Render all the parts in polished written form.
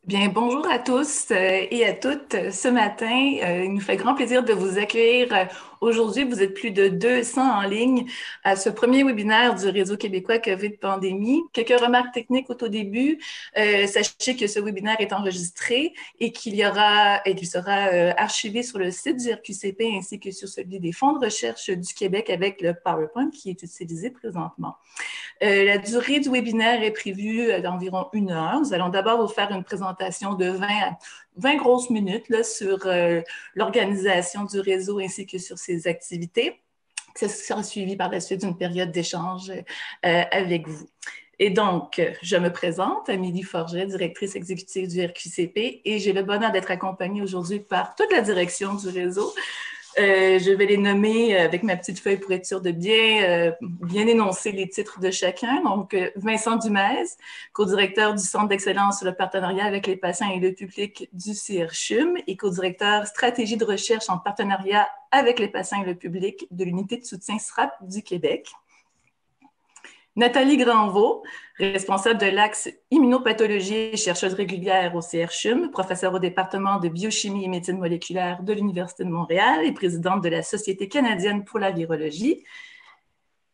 Bien, bonjour à tous et à toutes. Ce matin, il nous fait grand plaisir de vous accueillir. Aujourd'hui, vous êtes plus de 200 en ligne à ce premier webinaire du Réseau québécois COVID Pandémie. Quelques remarques techniques au tout début. Sachez que ce webinaire est enregistré et qu'il sera archivé sur le site du RQCP ainsi que sur celui des fonds de recherche du Québec avec le PowerPoint qui est utilisé présentement. La durée du webinaire est prévue d'environ 1 heure. Nous allons d'abord vous faire une présentation de 20 grosses minutes là, sur l'organisation du réseau ainsi que sur ses activités. Ça sera suivi par la suite d'une période d'échange avec vous. Et donc, je me présente, Amélie Forget, directrice exécutive du RQCP, et j'ai le bonheur d'être accompagnée aujourd'hui par toute la direction du réseau. Je vais les nommer avec ma petite feuille pour être sûre de bien énoncer les titres de chacun. Donc, Vincent Dumais, co-directeur du Centre d'excellence sur le partenariat avec les patients et le public du CRCHUM et co-directeur stratégie de recherche en partenariat avec les patients et le public de l'unité de soutien SRAP du Québec. Nathalie Granvaux, responsable de l'axe immunopathologie et chercheuse régulière au CRCHUM, professeure au département de biochimie et médecine moléculaire de l'Université de Montréal et présidente de la Société canadienne pour la virologie.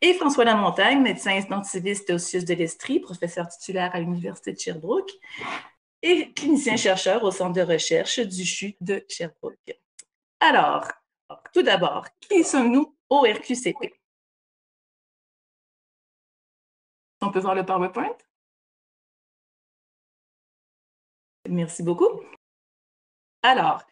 Et François Lamontagne, médecin intensiviste au CIUS de l'Estrie, professeur titulaire à l'Université de Sherbrooke et clinicien-chercheur au Centre de recherche du CHU de Sherbrooke. Alors, tout d'abord, qui sommes-nous au RQCP? On peut voir le PowerPoint? Merci beaucoup. Alors,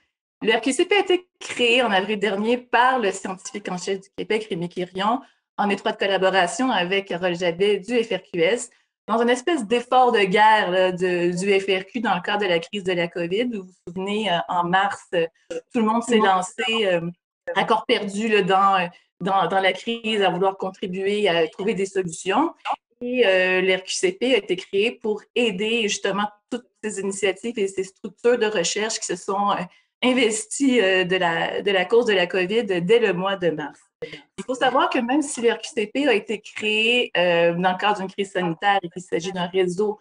le RQCP a été créé en avril dernier par le scientifique en chef du Québec, Rémi Quirion, en étroite collaboration avec Carole Jabet du FRQS, dans une espèce d'effort de guerre là, du FRQ dans le cadre de la crise de la COVID. Vous vous souvenez, en mars, tout le monde s'est lancé à corps perdu là, dans la crise, à vouloir contribuer à trouver des solutions. Et l'RQCP a été créé pour aider justement toutes ces initiatives et ces structures de recherche qui se sont investies de la cause de la COVID dès le mois de mars. Il faut savoir que même si le RQCP a été créé dans le cadre d'une crise sanitaire et qu'il s'agit d'un réseau,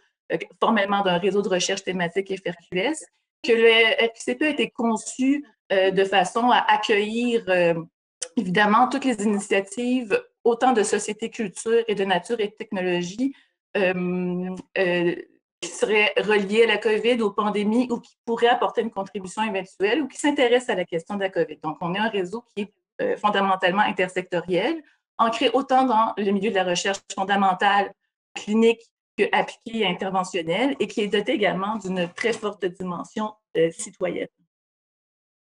formellement d'un réseau de recherche thématique FRQS, que le RQCP a été conçu de façon à accueillir évidemment toutes les initiatives, autant de société culture et de nature et de technologie, qui seraient reliées à la COVID, aux pandémies ou qui pourraient apporter une contribution éventuelle ou qui s'intéressent à la question de la COVID. Donc, on est un réseau qui est fondamentalement intersectoriel, ancré autant dans le milieu de la recherche fondamentale, clinique, que appliquée et interventionnelle, et qui est doté également d'une très forte dimension citoyenne.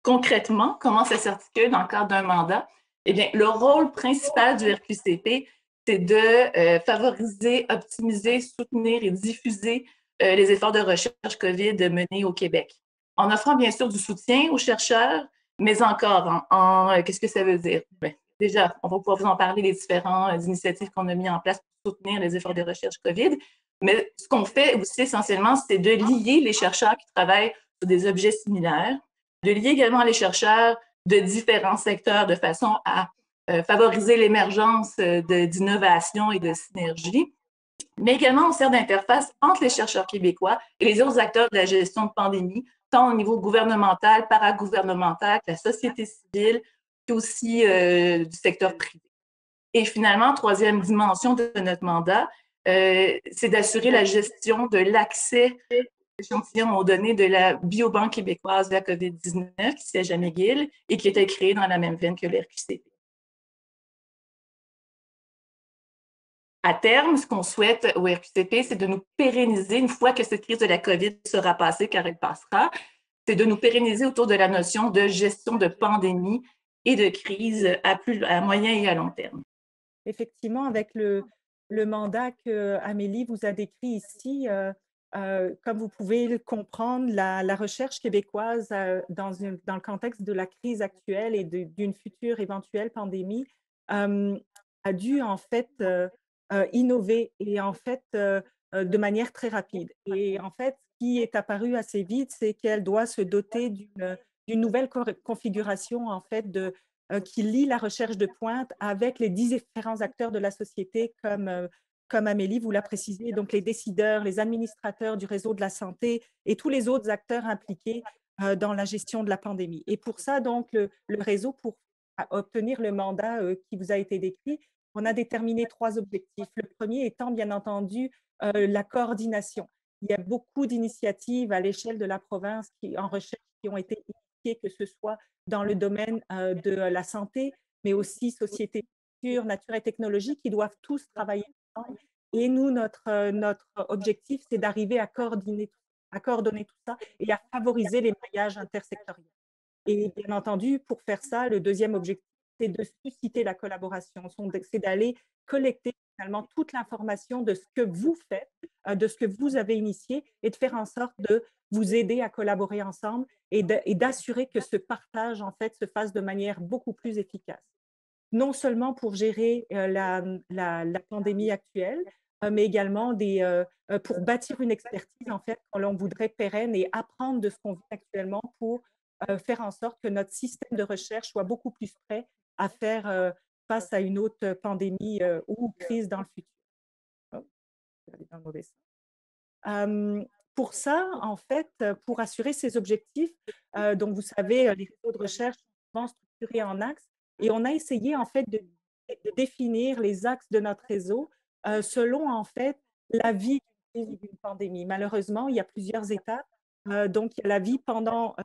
Concrètement, comment ça s'articule dans le cadre d'un mandat? Eh bien, le rôle principal du RQCP, c'est de favoriser, optimiser, soutenir et diffuser les efforts de recherche COVID menés au Québec, en offrant bien sûr du soutien aux chercheurs, mais encore, qu'est-ce que ça veut dire? Bien, déjà, on va pouvoir vous en parler, les différentes initiatives qu'on a mises en place pour soutenir les efforts de recherche COVID, mais ce qu'on fait aussi essentiellement, c'est de lier les chercheurs qui travaillent sur des objets similaires, de lier également les chercheurs de différents secteurs de façon à favoriser l'émergence d'innovation et de synergie. Mais également, on sert d'interface entre les chercheurs québécois et les autres acteurs de la gestion de pandémie, tant au niveau gouvernemental, paragouvernemental, que la société civile, qu'aussi du secteur privé. Et finalement, troisième dimension de notre mandat, c'est d'assurer la gestion de l'accès échantillons aux données de la biobanque québécoise de la COVID-19 qui siège à McGill et qui était créée dans la même veine que l'RQCP. À terme, ce qu'on souhaite au RQCP, c'est de nous pérenniser, une fois que cette crise de la COVID sera passée, car elle passera, c'est de nous pérenniser autour de la notion de gestion de pandémie et de crise à moyen et à long terme. Effectivement, avec le mandat que Amélie vous a décrit ici, comme vous pouvez le comprendre, la recherche québécoise dans le contexte de la crise actuelle et d'une future éventuelle pandémie a dû en fait innover et en fait de manière très rapide. Et en fait, ce qui est apparu assez vite, c'est qu'elle doit se doter d'une nouvelle configuration en fait qui lie la recherche de pointe avec les différents acteurs de la société comme comme Amélie vous l'a précisé, donc les décideurs, les administrateurs du réseau de la santé et tous les autres acteurs impliqués dans la gestion de la pandémie. Et pour ça, donc, le réseau, pour obtenir le mandat qui vous a été décrit, on a déterminé 3 objectifs. Le premier étant, bien entendu, la coordination. Il y a beaucoup d'initiatives à l'échelle de la province en recherche qui ont été initiées, que ce soit dans le domaine de la santé, mais aussi société, nature et technologie, qui doivent tous travailler ensemble. Et nous, notre objectif, c'est d'arriver à coordonner tout ça et à favoriser les maillages intersectoriels. Et bien entendu, pour faire ça, le deuxième objectif, c'est de susciter la collaboration, c'est d'aller collecter finalement toute l'information de ce que vous faites, de ce que vous avez initié et de faire en sorte de vous aider à collaborer ensemble et d'assurer que ce partage en fait se fasse de manière beaucoup plus efficace. Non seulement pour gérer la pandémie actuelle, mais également pour bâtir une expertise en fait que l'on voudrait pérenne et apprendre de ce qu'on vit actuellement pour faire en sorte que notre système de recherche soit beaucoup plus prêt à faire face à une autre pandémie ou crise dans le futur. Oh, je vais aller dans le mauvais sens. Pour ça, en fait, pour assurer ces objectifs, donc vous savez, les réseaux de recherche sont souvent structurés en axes et on a essayé en fait de définir les axes de notre réseau selon en fait la vie d'une crise ou d'une pandémie. Malheureusement, il y a plusieurs étapes. Donc, il y a la vie pendant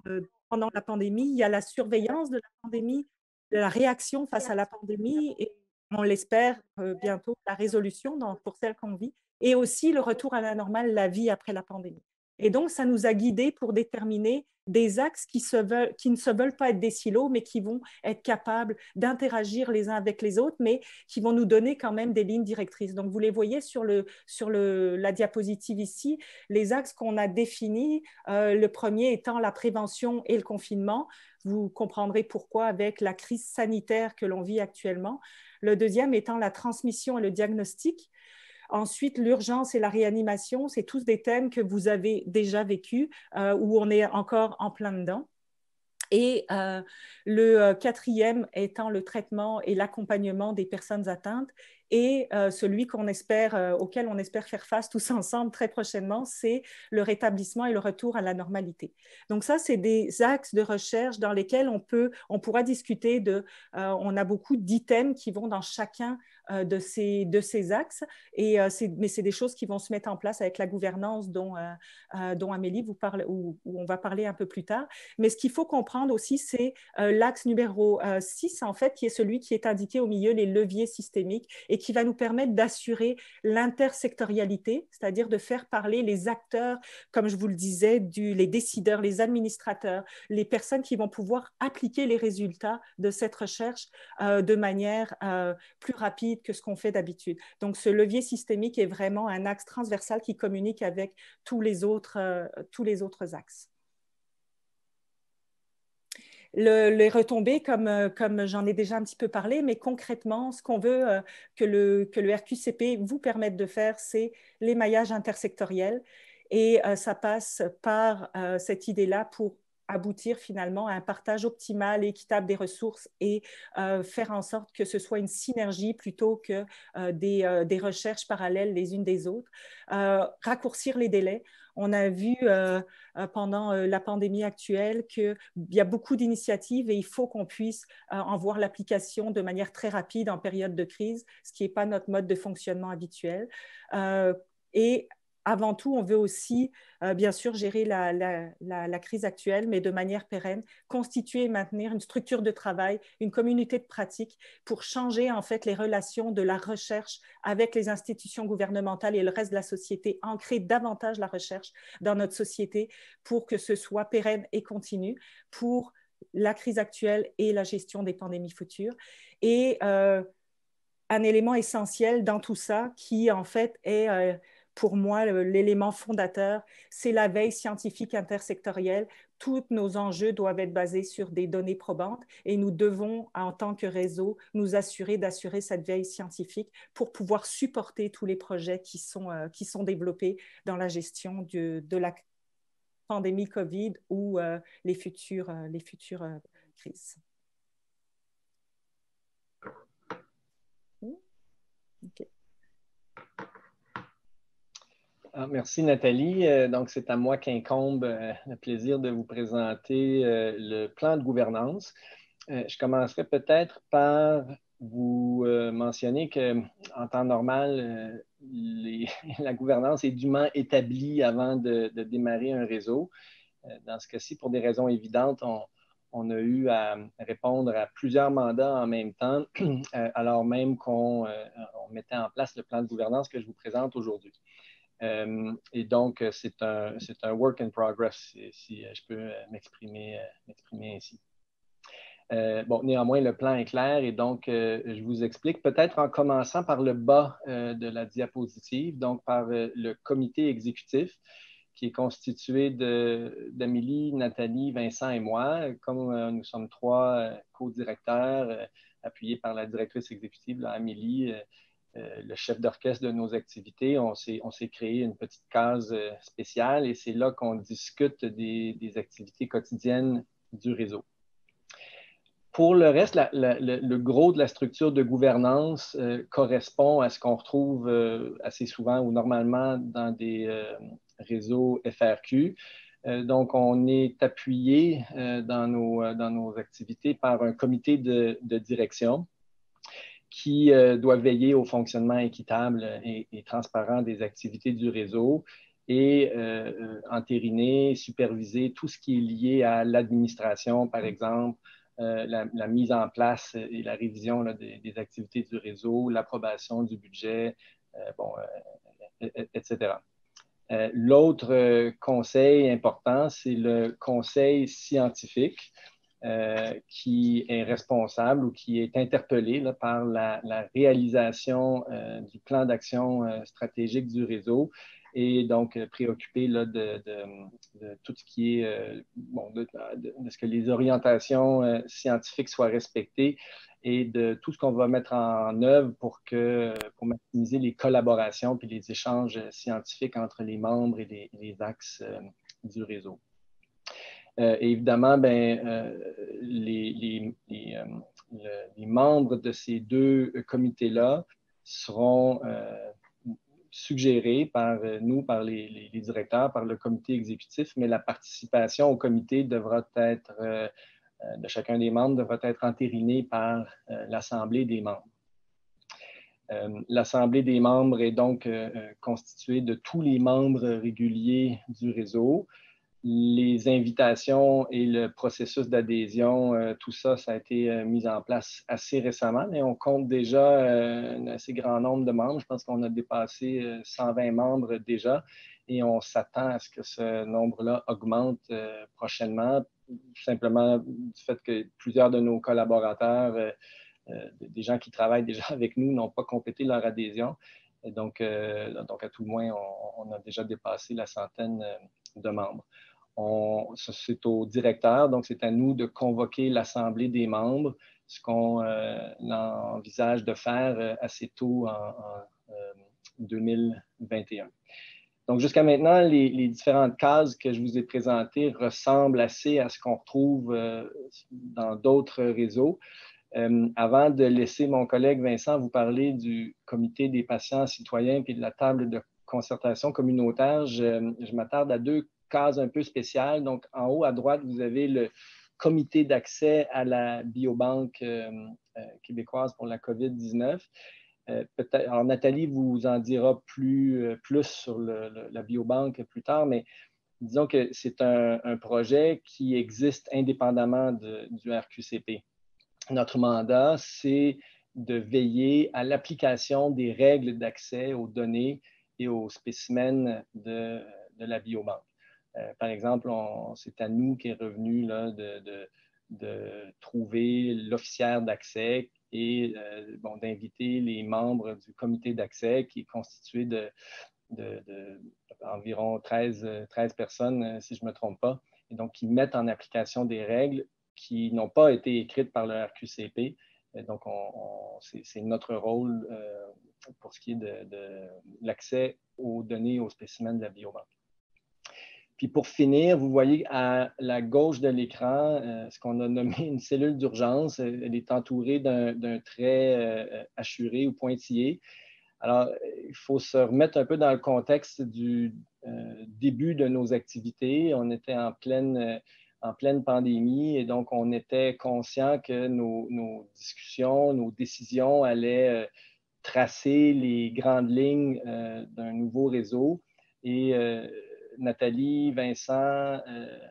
la pandémie, il y a la surveillance de la pandémie, la réaction face à la pandémie et on l'espère bientôt la résolution pour celle qu'on vit et aussi le retour à la normale, la vie après la pandémie. Et donc, ça nous a guidés pour déterminer des axes qui ne se veulent pas être des silos, mais qui vont être capables d'interagir les uns avec les autres, mais qui vont nous donner quand même des lignes directrices. Donc, vous les voyez sur la diapositive ici, les axes qu'on a définis, le premier étant la prévention et le confinement. Vous comprendrez pourquoi avec la crise sanitaire que l'on vit actuellement. Le deuxième étant la transmission et le diagnostic. Ensuite, l'urgence et la réanimation, c'est tous des thèmes que vous avez déjà vécus, où on est encore en plein dedans. Et le quatrième étant le traitement et l'accompagnement des personnes atteintes. Et celui auquel on espère faire face tous ensemble très prochainement, c'est le rétablissement et le retour à la normalité. Donc ça, c'est des axes de recherche dans lesquels on pourra discuter on a beaucoup d'items qui vont dans chacun de ces axes, mais c'est des choses qui vont se mettre en place avec la gouvernance dont Amélie vous parle, où on va parler un peu plus tard. Mais ce qu'il faut comprendre aussi, c'est l'axe numéro 6, en fait, qui est celui qui est indiqué au milieu, les leviers systémiques, et qui va nous permettre d'assurer l'intersectorialité, c'est-à-dire de faire parler les acteurs, comme je vous le disais, les décideurs, les administrateurs, les personnes qui vont pouvoir appliquer les résultats de cette recherche de manière plus rapide que ce qu'on fait d'habitude. Donc, ce levier systémique est vraiment un axe transversal qui communique avec tous les autres axes. Les retombées, comme j'en ai déjà un petit peu parlé, mais concrètement, ce qu'on veut que le RQCP vous permette de faire, c'est l'émaillage intersectoriel. Et ça passe par cette idée-là pour aboutir finalement à un partage optimal et équitable des ressources et faire en sorte que ce soit une synergie plutôt que des recherches parallèles les unes des autres. Raccourcir les délais. On a vu pendant la pandémie actuelle qu'il y a beaucoup d'initiatives et il faut qu'on puisse en voir l'application de manière très rapide en période de crise, ce qui n'est pas notre mode de fonctionnement habituel. Et avant tout, on veut aussi, bien sûr, gérer la crise actuelle, mais de manière pérenne, constituer et maintenir une structure de travail, une communauté de pratique pour changer en fait les relations de la recherche avec les institutions gouvernementales et le reste de la société, ancrer davantage la recherche dans notre société pour que ce soit pérenne et continu pour la crise actuelle et la gestion des pandémies futures. Et un élément essentiel dans tout ça qui, en fait, est pour moi l'élément fondateur, c'est la veille scientifique intersectorielle. Tous nos enjeux doivent être basés sur des données probantes et nous devons, en tant que réseau, nous assurer d'assurer cette veille scientifique pour pouvoir supporter tous les projets qui sont développés dans la gestion de la pandémie COVID ou les futures crises. Okay. Merci Nathalie. Donc, c'est à moi qu'incombe le plaisir de vous présenter le plan de gouvernance. Je commencerai peut-être par vous mentionner qu'en temps normal, la gouvernance est dûment établie avant de démarrer un réseau. Dans ce cas-ci, pour des raisons évidentes, on a eu à répondre à plusieurs mandats en même temps, alors même qu'on mettait en place le plan de gouvernance que je vous présente aujourd'hui. Et donc, c'est un work in progress, si je peux m'exprimer ainsi. Bon, néanmoins, le plan est clair et donc, je vous explique peut-être en commençant par le bas de la diapositive, donc par le comité exécutif qui est constitué d'Amélie, Nathalie, Vincent et moi. Comme nous sommes trois co-directeurs appuyés par la directrice exécutive, là, Amélie, le chef d'orchestre de nos activités, on s'est créé une petite case spéciale et c'est là qu'on discute des activités quotidiennes du réseau. Pour le reste, le gros de la structure de gouvernance correspond à ce qu'on retrouve assez souvent ou normalement dans des réseaux FRQ. Donc, on est appuyé dans nos activités par un comité de direction qui doit veiller au fonctionnement équitable et transparent des activités du réseau et entériner, superviser tout ce qui est lié à l'administration, par exemple, la mise en place et la révision là, des activités du réseau, l'approbation du budget, etc. L'autre conseil important, c'est le conseil scientifique qui est responsable ou qui est interpellé là, par la réalisation du plan d'action stratégique du réseau et donc préoccupé là, de tout ce qui est, de ce que les orientations scientifiques soient respectées et de tout ce qu'on va mettre en œuvre pour maximiser les collaborations et les échanges scientifiques entre les membres et les axes du réseau. Évidemment, les membres de ces deux comités-là seront suggérés par nous, par les directeurs, par le comité exécutif, mais la participation au comité devra être, de chacun des membres, devra être entérinée par l'Assemblée des membres. L'Assemblée des membres est donc constituée de tous les membres réguliers du réseau. Les invitations et le processus d'adhésion, tout ça, ça a été mis en place assez récemment, mais on compte déjà un assez grand nombre de membres. Je pense qu'on a dépassé 120 membres déjà et on s'attend à ce que ce nombre-là augmente prochainement, simplement du fait que plusieurs de nos collaborateurs, des gens qui travaillent déjà avec nous, n'ont pas complété leur adhésion. Et donc, à tout le moins, on a déjà dépassé la centaine de membres. C'est au directeur, donc c'est à nous de convoquer l'Assemblée des membres, ce qu'on envisage de faire assez tôt en 2021. Donc, jusqu'à maintenant, les différentes cases que je vous ai présentées ressemblent assez à ce qu'on retrouve dans d'autres réseaux. Avant de laisser mon collègue Vincent vous parler du comité des patients citoyens et de la table de concertation communautaire, je m'attarde à deux cases un peu spéciales. Donc, en haut à droite, vous avez le comité d'accès à la biobanque québécoise pour la COVID-19. Alors, Nathalie vous en dira plus sur la biobanque plus tard, mais disons que c'est un projet qui existe indépendamment du RQCP. Notre mandat, c'est de veiller à l'application des règles d'accès aux données et aux spécimens de la biobanque. Par exemple, c'est à nous qu'est revenu là, de trouver l'officière d'accès et d'inviter les membres du comité d'accès qui est constitué d'environ 13 personnes, si je ne me trompe pas, et donc qui mettent en application des règles qui n'ont pas été écrites par le RQCP. Donc, c'est notre rôle pour ce qui est de l'accès aux données, aux spécimens de la biobanque. Puis pour finir, vous voyez à la gauche de l'écran ce qu'on a nommé une cellule d'urgence. Elle est entourée d'un trait hachuré ou pointillé. Alors, il faut se remettre un peu dans le contexte du début de nos activités. On était en pleine pandémie et donc on était conscient que nos discussions, nos décisions allaient tracer les grandes lignes d'un nouveau réseau. Et Nathalie, Vincent,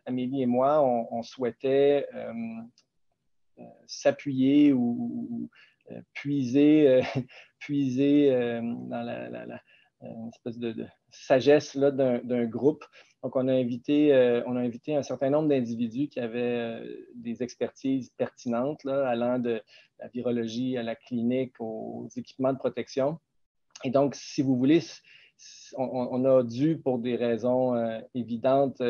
Amélie et moi, on souhaitait s'appuyer ou puiser dans une espèce de sagesse là, d'un groupe. Donc, on a invité un certain nombre d'individus qui avaient des expertises pertinentes, là, allant de la virologie à la clinique, aux équipements de protection. Et donc, si vous voulez, on a dû, pour des raisons évidentes,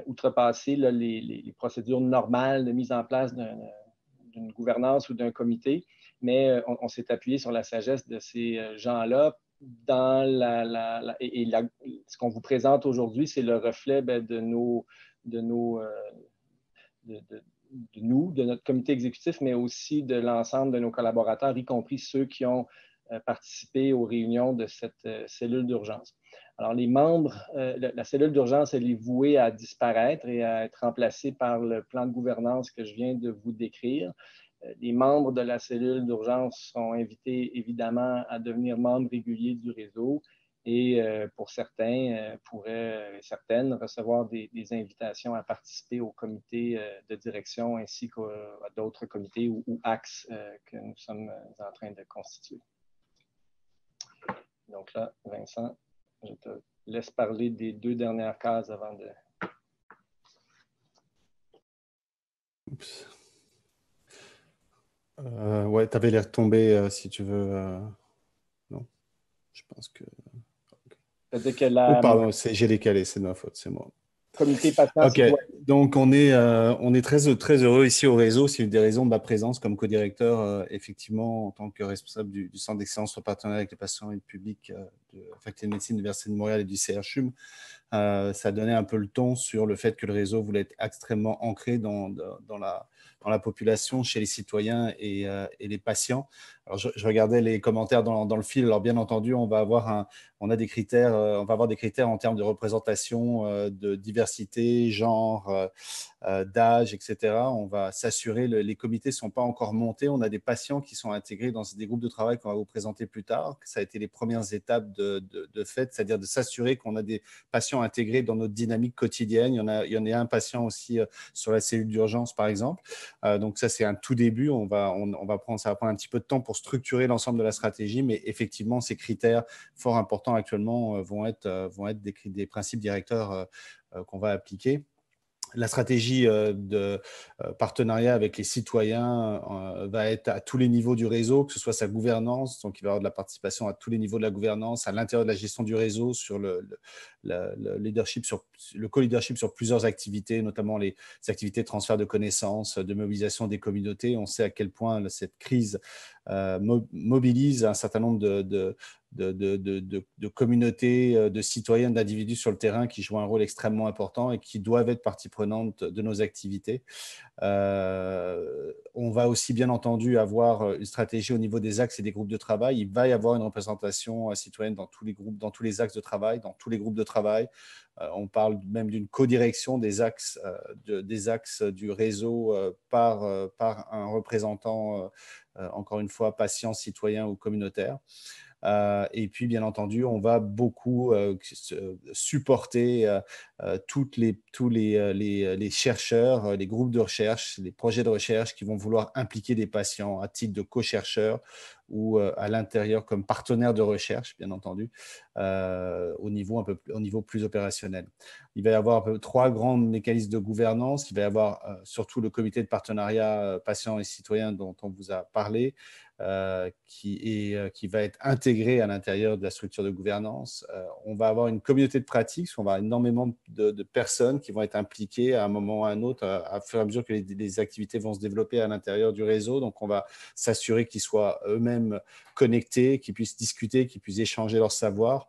outrepasser là, les procédures normales de mise en place d'une gouvernance ou d'un comité, mais on s'est appuyé sur la sagesse de ces gens-là. Ce qu'on vous présente aujourd'hui, c'est le reflet de notre comité exécutif, mais aussi de l'ensemble de nos collaborateurs, y compris ceux qui ont participé aux réunions de cette cellule d'urgence. Alors, les membres, la cellule d'urgence, elle est vouée à disparaître et à être remplacée par le plan de gouvernance que je viens de vous décrire. Les membres de la cellule d'urgence sont invités évidemment à devenir membres réguliers du réseau et pour certains, certaines, recevoir des invitations à participer au comité de direction ainsi qu'à d'autres comités ou axes que nous sommes en train de constituer. Donc là, Vincent, je te laisse parler des 2 dernières cases avant de... Oups. Ouais, tu avais l'air tombé, si tu veux. Non, je pense que... C'est-à-dire que la... Oh, pardon, j'ai décalé, c'est de ma faute, c'est moi. Comité patient. Ok, donc on est très, très heureux ici au réseau. C'est une des raisons de ma présence comme co-directeur, effectivement, en tant que responsable du Centre d'excellence sur partenariat avec les patients et le public de la Faculté de médecine de l'Université de Montréal et du CHUM. Ça donnait un peu le ton sur le fait que le réseau voulait être extrêmement ancré dans la population, chez les citoyens et les patients. Alors, je regardais les commentaires dans le fil. Alors, bien entendu, on va avoir des critères en termes de représentation, de diversité, genre, d'âge, etc. On va s'assurer, les comités ne sont pas encore montés. On a des patients qui sont intégrés dans des groupes de travail qu'on va vous présenter plus tard. Ça a été les premières étapes de fait, c'est-à-dire de s'assurer qu'on a des patients intégrés dans notre dynamique quotidienne. Il y en a un patient aussi sur la cellule d'urgence, par exemple. Donc ça, c'est un tout début. Ça va prendre un petit peu de temps pour structurer l'ensemble de la stratégie, mais effectivement, ces critères fort importants actuellement vont être des principes directeurs qu'on va appliquer. La stratégie de partenariat avec les citoyens va être à tous les niveaux du réseau, que ce soit sa gouvernance, donc il va y avoir de la participation à tous les niveaux de la gouvernance, à l'intérieur de la gestion du réseau, sur le leadership, le co-leadership sur plusieurs activités, notamment les activités de transfert de connaissances, de mobilisation des communautés. On sait à quel point cette crise mobilise un certain nombre de communautés, de citoyens, d'individus sur le terrain qui jouent un rôle extrêmement important et qui doivent être partie prenante de nos activités. On va aussi bien entendu avoir une stratégie au niveau des axes et des groupes de travail. Il va y avoir une représentation citoyenne dans tous les groupes, dans tous les axes de travail, dans tous les groupes de travail. On parle même d'une codirection des axes du réseau par un représentant, encore une fois, patient, citoyen ou communautaire. Et puis, bien entendu, on va beaucoup supporter tous les chercheurs, les groupes de recherche, les projets de recherche qui vont vouloir impliquer des patients à titre de co-chercheurs ou à l'intérieur comme partenaires de recherche, bien entendu, au niveau plus opérationnel. Il va y avoir 3 grands mécanismes de gouvernance. Il va y avoir surtout le comité de partenariat patients et citoyens dont on vous a parlé, qui va être intégré à l'intérieur de la structure de gouvernance. On va avoir une communauté de pratique, on va avoir énormément de personnes qui vont être impliquées à un moment ou à un autre, à fur et à mesure que les activités vont se développer à l'intérieur du réseau. Donc, on va s'assurer qu'ils soient eux-mêmes connectés, qu'ils puissent discuter, qu'ils puissent échanger leur savoir.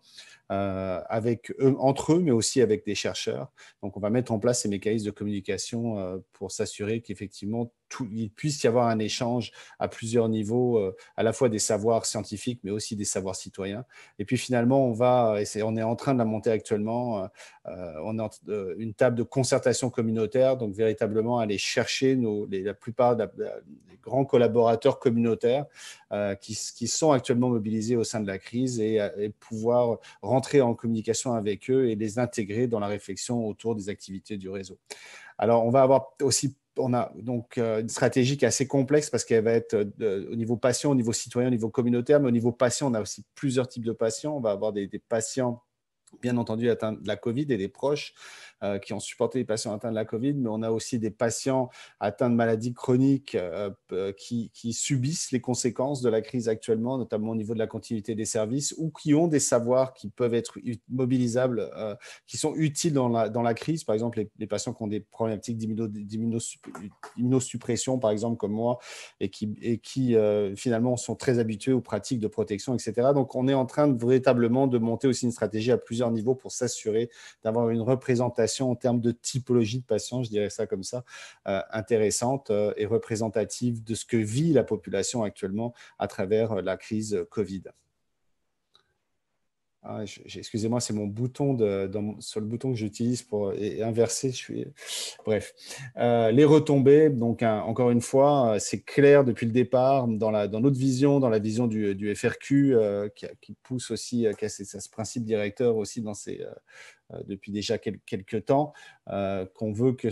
avec eux, entre eux, mais aussi avec des chercheurs. Donc, on va mettre en place ces mécanismes de communication pour s'assurer qu'effectivement, il puisse y avoir un échange à plusieurs niveaux, à la fois des savoirs scientifiques, mais aussi des savoirs citoyens. Et puis finalement, on est en train de la monter actuellement, on a une table de concertation communautaire, donc véritablement aller chercher la plupart des grands collaborateurs communautaires qui sont actuellement mobilisés au sein de la crise et pouvoir rentrer en communication avec eux et les intégrer dans la réflexion autour des activités du réseau. Alors, on va avoir aussi on a donc une stratégie qui est assez complexe parce qu'elle va être au niveau patient, au niveau citoyen, au niveau communautaire, mais au niveau patient, on a aussi plusieurs types de patients. On va avoir des patients, bien entendu, atteints de la COVID et des proches qui ont supporté les patients atteints de la COVID, mais on a aussi des patients atteints de maladies chroniques qui subissent les conséquences de la crise actuellement, notamment au niveau de la continuité des services, ou qui ont des savoirs qui peuvent être mobilisables, qui sont utiles dans la crise. Par exemple, les patients qui ont des problématiques d'immunosuppression, par exemple, comme moi, et qui finalement sont très habitués aux pratiques de protection, etc. Donc, on est en train véritablement de monter aussi une stratégie à plusieurs niveaux pour s'assurer d'avoir une représentation en termes de typologie de patients, je dirais ça comme ça, intéressante et représentative de ce que vit la population actuellement à travers la crise Covid. Excusez-moi, c'est mon bouton sur le bouton que j'utilise pour inverser. Bref, les retombées. Donc encore une fois, c'est clair depuis le départ dans notre vision, dans la vision du FRQ qui pousse aussi, qui a ce principe directeur aussi depuis déjà quelques temps, qu'on veut que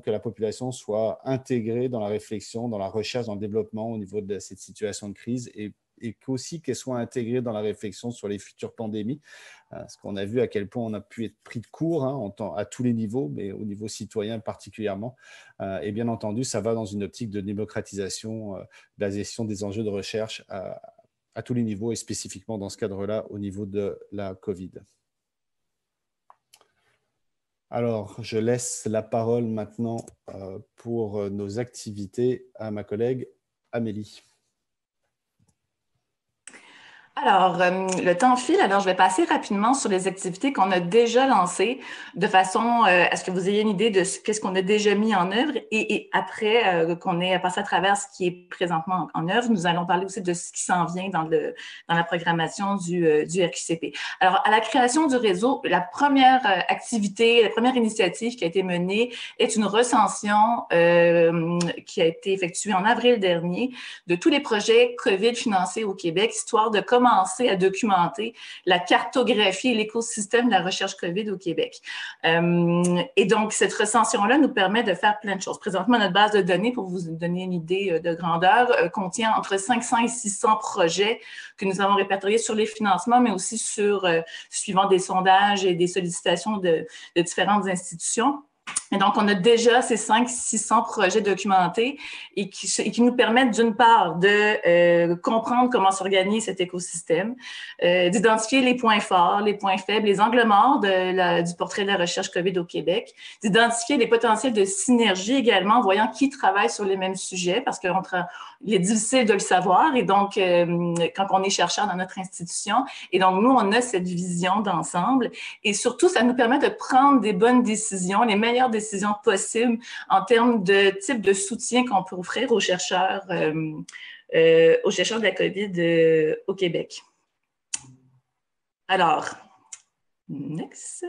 la population soit intégrée dans la réflexion, dans la recherche, dans le développement au niveau de cette situation de crise et qu'aussi qu'elle soit intégrée dans la réflexion sur les futures pandémies, parce qu'on a vu à quel point on a pu être pris de court à tous les niveaux, mais au niveau citoyen particulièrement. Et bien entendu, ça va dans une optique de démocratisation de la gestion des enjeux de recherche à tous les niveaux et spécifiquement dans ce cadre-là au niveau de la COVID. Alors, je laisse la parole maintenant pour nos activités à ma collègue Amélie. Alors, le temps file, alors je vais passer rapidement sur les activités qu'on a déjà lancées de façon à ce que vous ayez une idée de qu'est-ce qu'on a déjà mis en œuvre et après qu'on ait passé à travers ce qui est présentement en œuvre, nous allons parler aussi de ce qui s'en vient dans la programmation du RQCP. Alors, à la création du réseau, la première activité, la première initiative qui a été menée est une recension qui a été effectuée en avril dernier de tous les projets COVID financés au Québec, histoire de commencer à documenter la cartographie et l'écosystème de la recherche COVID au Québec. Et donc, cette recension-là nous permet de faire plein de choses. Présentement, notre base de données, pour vous donner une idée de grandeur, contient entre 500 et 600 projets que nous avons répertoriés sur les financements, mais aussi suivant des sondages et des sollicitations de différentes institutions. Et donc, on a déjà ces 500-600 projets documentés et qui nous permettent d'une part de comprendre comment s'organise cet écosystème, d'identifier les points forts, les points faibles, les angles morts du portrait de la recherche COVID au Québec, d'identifier les potentiels de synergie également, en voyant qui travaille sur les mêmes sujets, parce qu'il est difficile de le savoir, et donc, quand on est chercheur dans notre institution, et donc, nous, on a cette vision d'ensemble, et surtout, ça nous permet de prendre des bonnes décisions, les meilleures décisions possibles en termes de type de soutien qu'on peut offrir aux chercheurs de la COVID au Québec. Alors, next.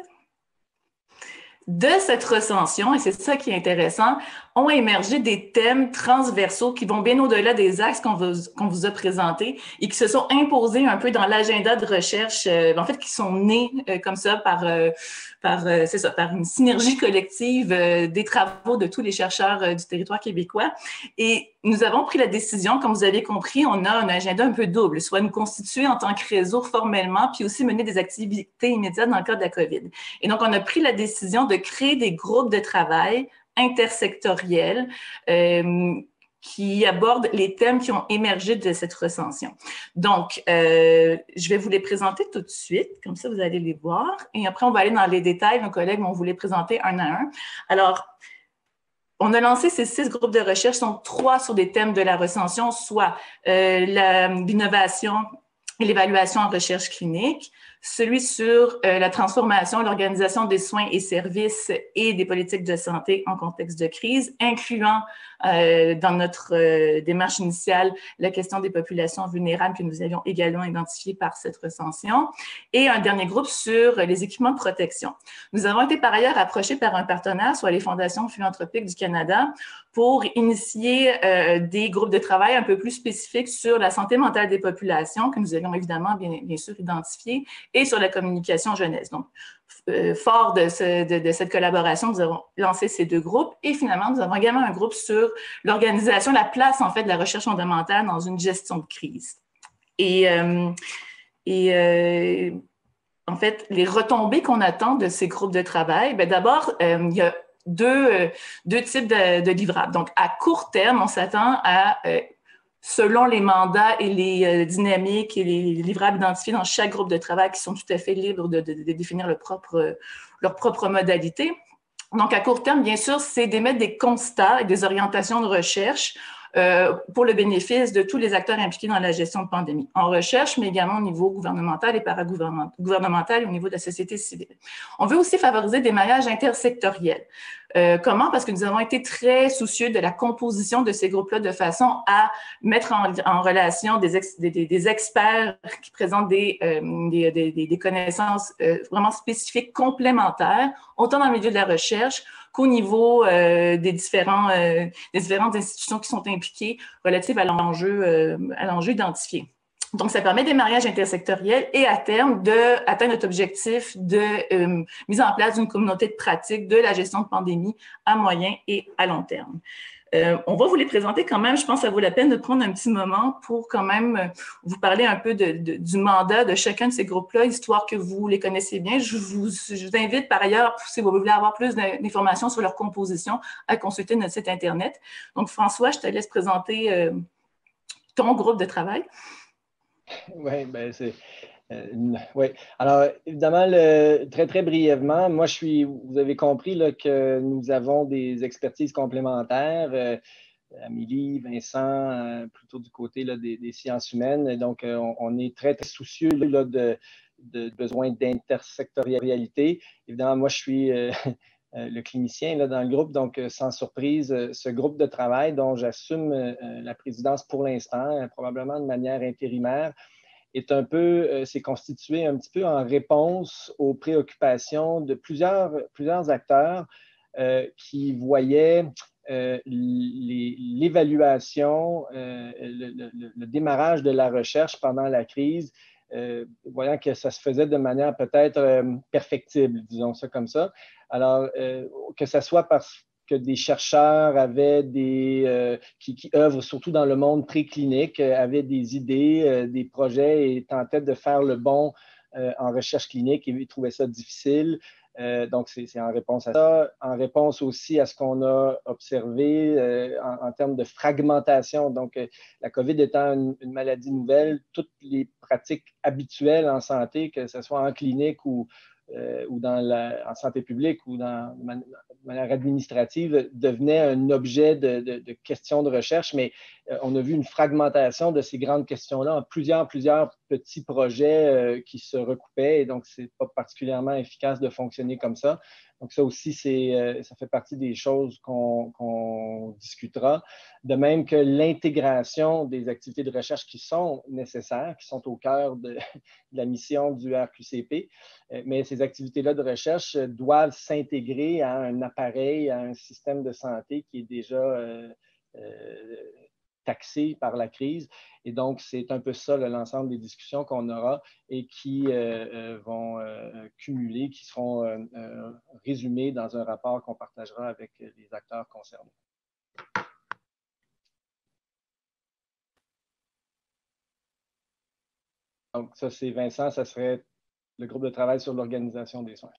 De cette recension, et c'est ça qui est intéressant, ont émergé des thèmes transversaux qui vont bien au-delà des axes qu'on vous a présentés et qui se sont imposés un peu dans l'agenda de recherche, en fait, qui sont nés comme ça par une synergie collective des travaux de tous les chercheurs du territoire québécois. Et nous avons pris la décision, comme vous avez compris, on a un agenda un peu double, soit nous constituer en tant que réseau formellement, puis aussi mener des activités immédiates dans le cadre de la COVID. Et donc, on a pris la décision de créer des groupes de travail intersectoriels qui abordent les thèmes qui ont émergé de cette recension. Donc, je vais vous les présenter tout de suite, comme ça vous allez les voir. Et après, on va aller dans les détails. Nos collègues vont vous les présenter un à un. Alors, on a lancé ces 6 groupes de recherche, sont 3 sur des thèmes de la recension, soit l'innovation et l'évaluation en recherche clinique, celui sur la transformation, l'organisation des soins et services et des politiques de santé en contexte de crise, incluant dans notre démarche initiale la question des populations vulnérables que nous avions également identifiées par cette recension, et un dernier groupe sur les équipements de protection. Nous avons été par ailleurs approchés par un partenaire, soit les fondations philanthropiques du Canada, pour initier des groupes de travail un peu plus spécifiques sur la santé mentale des populations, que nous avions évidemment bien sûr identifiées, et sur la communication jeunesse. Donc, fort de cette collaboration, nous avons lancé ces deux groupes, et finalement, nous avons également un groupe sur l'organisation, la place en fait de la recherche fondamentale dans une gestion de crise. En fait, les retombées qu'on attend de ces groupes de travail, d'abord, il y a deux types de livrables. Donc, à court terme, on s'attend à, selon les mandats et les dynamiques et les livrables identifiés dans chaque groupe de travail qui sont tout à fait libres de définir leur propre modalité. Donc, à court terme, bien sûr, c'est d'émettre des constats et des orientations de recherche pour le bénéfice de tous les acteurs impliqués dans la gestion de pandémie, en recherche, mais également au niveau gouvernemental et paragouvernemental et au niveau de la société civile. On veut aussi favoriser des maillages intersectoriels. Comment? Parce que nous avons été très soucieux de la composition de ces groupes-là de façon à mettre en relation des experts qui présentent des connaissances vraiment spécifiques, complémentaires, autant dans le milieu de la recherche qu'au niveau des différentes institutions qui sont impliquées relatives à l'enjeu identifié. Donc, ça permet des mariages intersectoriels et à terme d'atteindre notre objectif de mise en place d'une communauté de pratique de la gestion de pandémie à moyen et à long terme. On va vous les présenter quand même. Je pense que ça vaut la peine de prendre un petit moment pour quand même vous parler un peu du mandat de chacun de ces groupes-là, histoire que vous les connaissez bien. Je vous invite par ailleurs, si vous voulez avoir plus d'informations sur leur composition, à consulter notre site Internet. Donc, François, je te laisse présenter ton groupe de travail. Oui, bien, c'est... oui. Alors, évidemment, très, très brièvement, moi, vous avez compris là, que nous avons des expertises complémentaires. Amélie, Vincent, plutôt du côté là, des sciences humaines. Donc, on est très, très soucieux là, de besoin d'intersectorialité. Évidemment, moi, je suis le clinicien là, dans le groupe, donc sans surprise, ce groupe de travail dont j'assume la présidence pour l'instant, probablement de manière intérimaire, s'est constitué un petit peu en réponse aux préoccupations de plusieurs acteurs qui voyaient l'évaluation, le démarrage de la recherche pendant la crise, voyant que ça se faisait de manière peut-être perfectible, disons ça comme ça. Alors, que ce soit parce que des chercheurs avaient qui œuvrent surtout dans le monde préclinique, avaient des idées, des projets et tentaient de faire le bon en recherche clinique et trouvaient ça difficile. Donc, c'est en réponse à ça. En réponse aussi à ce qu'on a observé en termes de fragmentation. Donc, la COVID étant une maladie nouvelle, toutes les pratiques habituelles en santé, que ce soit en clinique ou en santé publique ou de manière administrative, devenait un objet de questions de recherche, mais on a vu une fragmentation de ces grandes questions-là en plusieurs petits projets qui se recoupaient, et donc ce n'est pas particulièrement efficace de fonctionner comme ça. Donc ça aussi, ça fait partie des choses qu'on discutera. De même que l'intégration des activités de recherche qui sont nécessaires, qui sont au cœur de la mission du RQCP, mais ces activités-là de recherche doivent s'intégrer à un appareil, à un système de santé qui est déjà taxé par la crise. Et donc, c'est un peu ça l'ensemble des discussions qu'on aura et qui vont cumuler, qui seront résumées dans un rapport qu'on partagera avec les acteurs concernés. Donc, ça, c'est Vincent, ça serait le groupe de travail sur l'organisation des soins.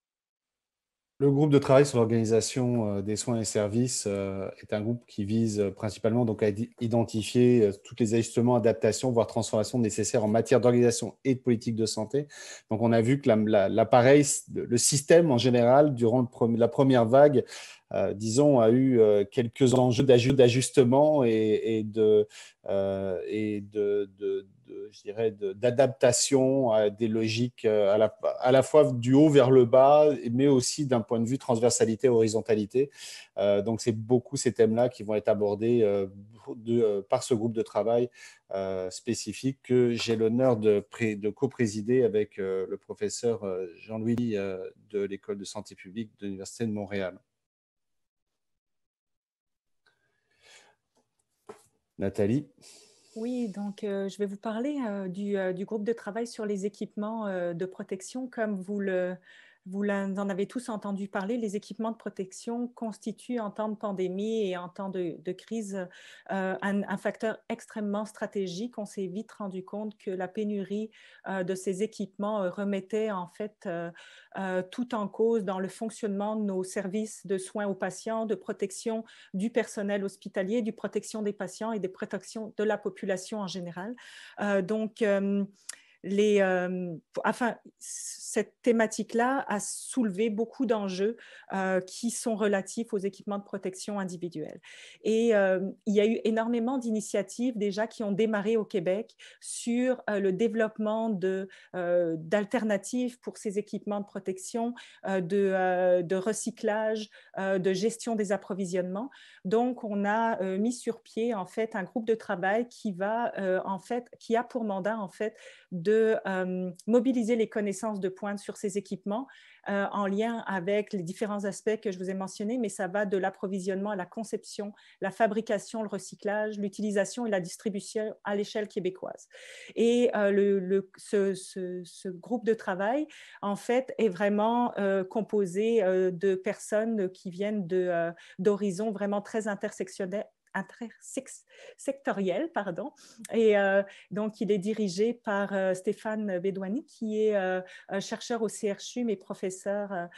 Le groupe de travail sur l'organisation des soins et services est un groupe qui vise principalement donc, à identifier tous les ajustements, adaptations, voire transformations nécessaires en matière d'organisation et de politique de santé. Donc, on a vu que l'appareil, le système en général, durant la première vague, disons, a eu quelques enjeux d'ajustement et je dirais, d'adaptation à des logiques à la fois du haut vers le bas, mais aussi d'un point de vue transversalité, horizontalité. Donc, c'est beaucoup ces thèmes-là qui vont être abordés par ce groupe de travail spécifique que j'ai l'honneur de co-présider avec le professeur Jean-Louis de l'École de santé publique de l'Université de Montréal. Nathalie. Oui, donc je vais vous parler du groupe de travail sur les équipements de protection. Comme vous en avez tous entendu parler, les équipements de protection constituent en temps de pandémie et en temps de crise un facteur extrêmement stratégique. On s'est vite rendu compte que la pénurie de ces équipements remettait en fait tout en cause dans le fonctionnement de nos services de soins aux patients, de protection du personnel hospitalier, de protection des patients et de protection de la population en général. Cette thématique-là a soulevé beaucoup d'enjeux qui sont relatifs aux équipements de protection individuelle. Et il y a eu énormément d'initiatives déjà qui ont démarré au Québec sur le développement d'alternatives pour ces équipements de protection, de recyclage, de gestion des approvisionnements. Donc, on a mis sur pied en fait un groupe de travail qui a pour mandat en fait de mobiliser les connaissances de pointe sur ces équipements en lien avec les différents aspects que je vous ai mentionnés, mais ça va de l'approvisionnement à la conception, la fabrication, le recyclage, l'utilisation et la distribution à l'échelle québécoise. Et ce groupe de travail, en fait, est vraiment composé de personnes qui viennent d'horizons vraiment très intersectionnels, sectoriel, pardon. Et donc, il est dirigé par Stéphane Bédouani, qui est chercheur au CRCHU, mais professeur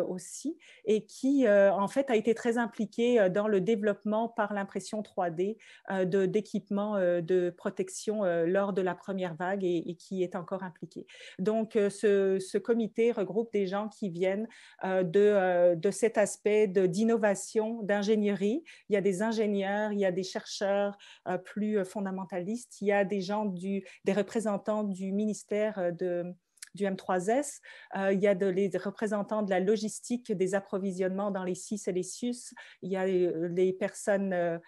aussi, et qui, en fait, a été très impliqué dans le développement par l'impression 3D d'équipements de protection lors de la première vague et qui est encore impliqué. Donc, ce comité regroupe des gens qui viennent de cet aspect d'innovation, d'ingénierie. Il y a des ingénieurs, il y a des chercheurs plus fondamentalistes, il y a des représentants du ministère du M3S, il y a les représentants de la logistique des approvisionnements dans les CIS et les CIUS, il y a les personnes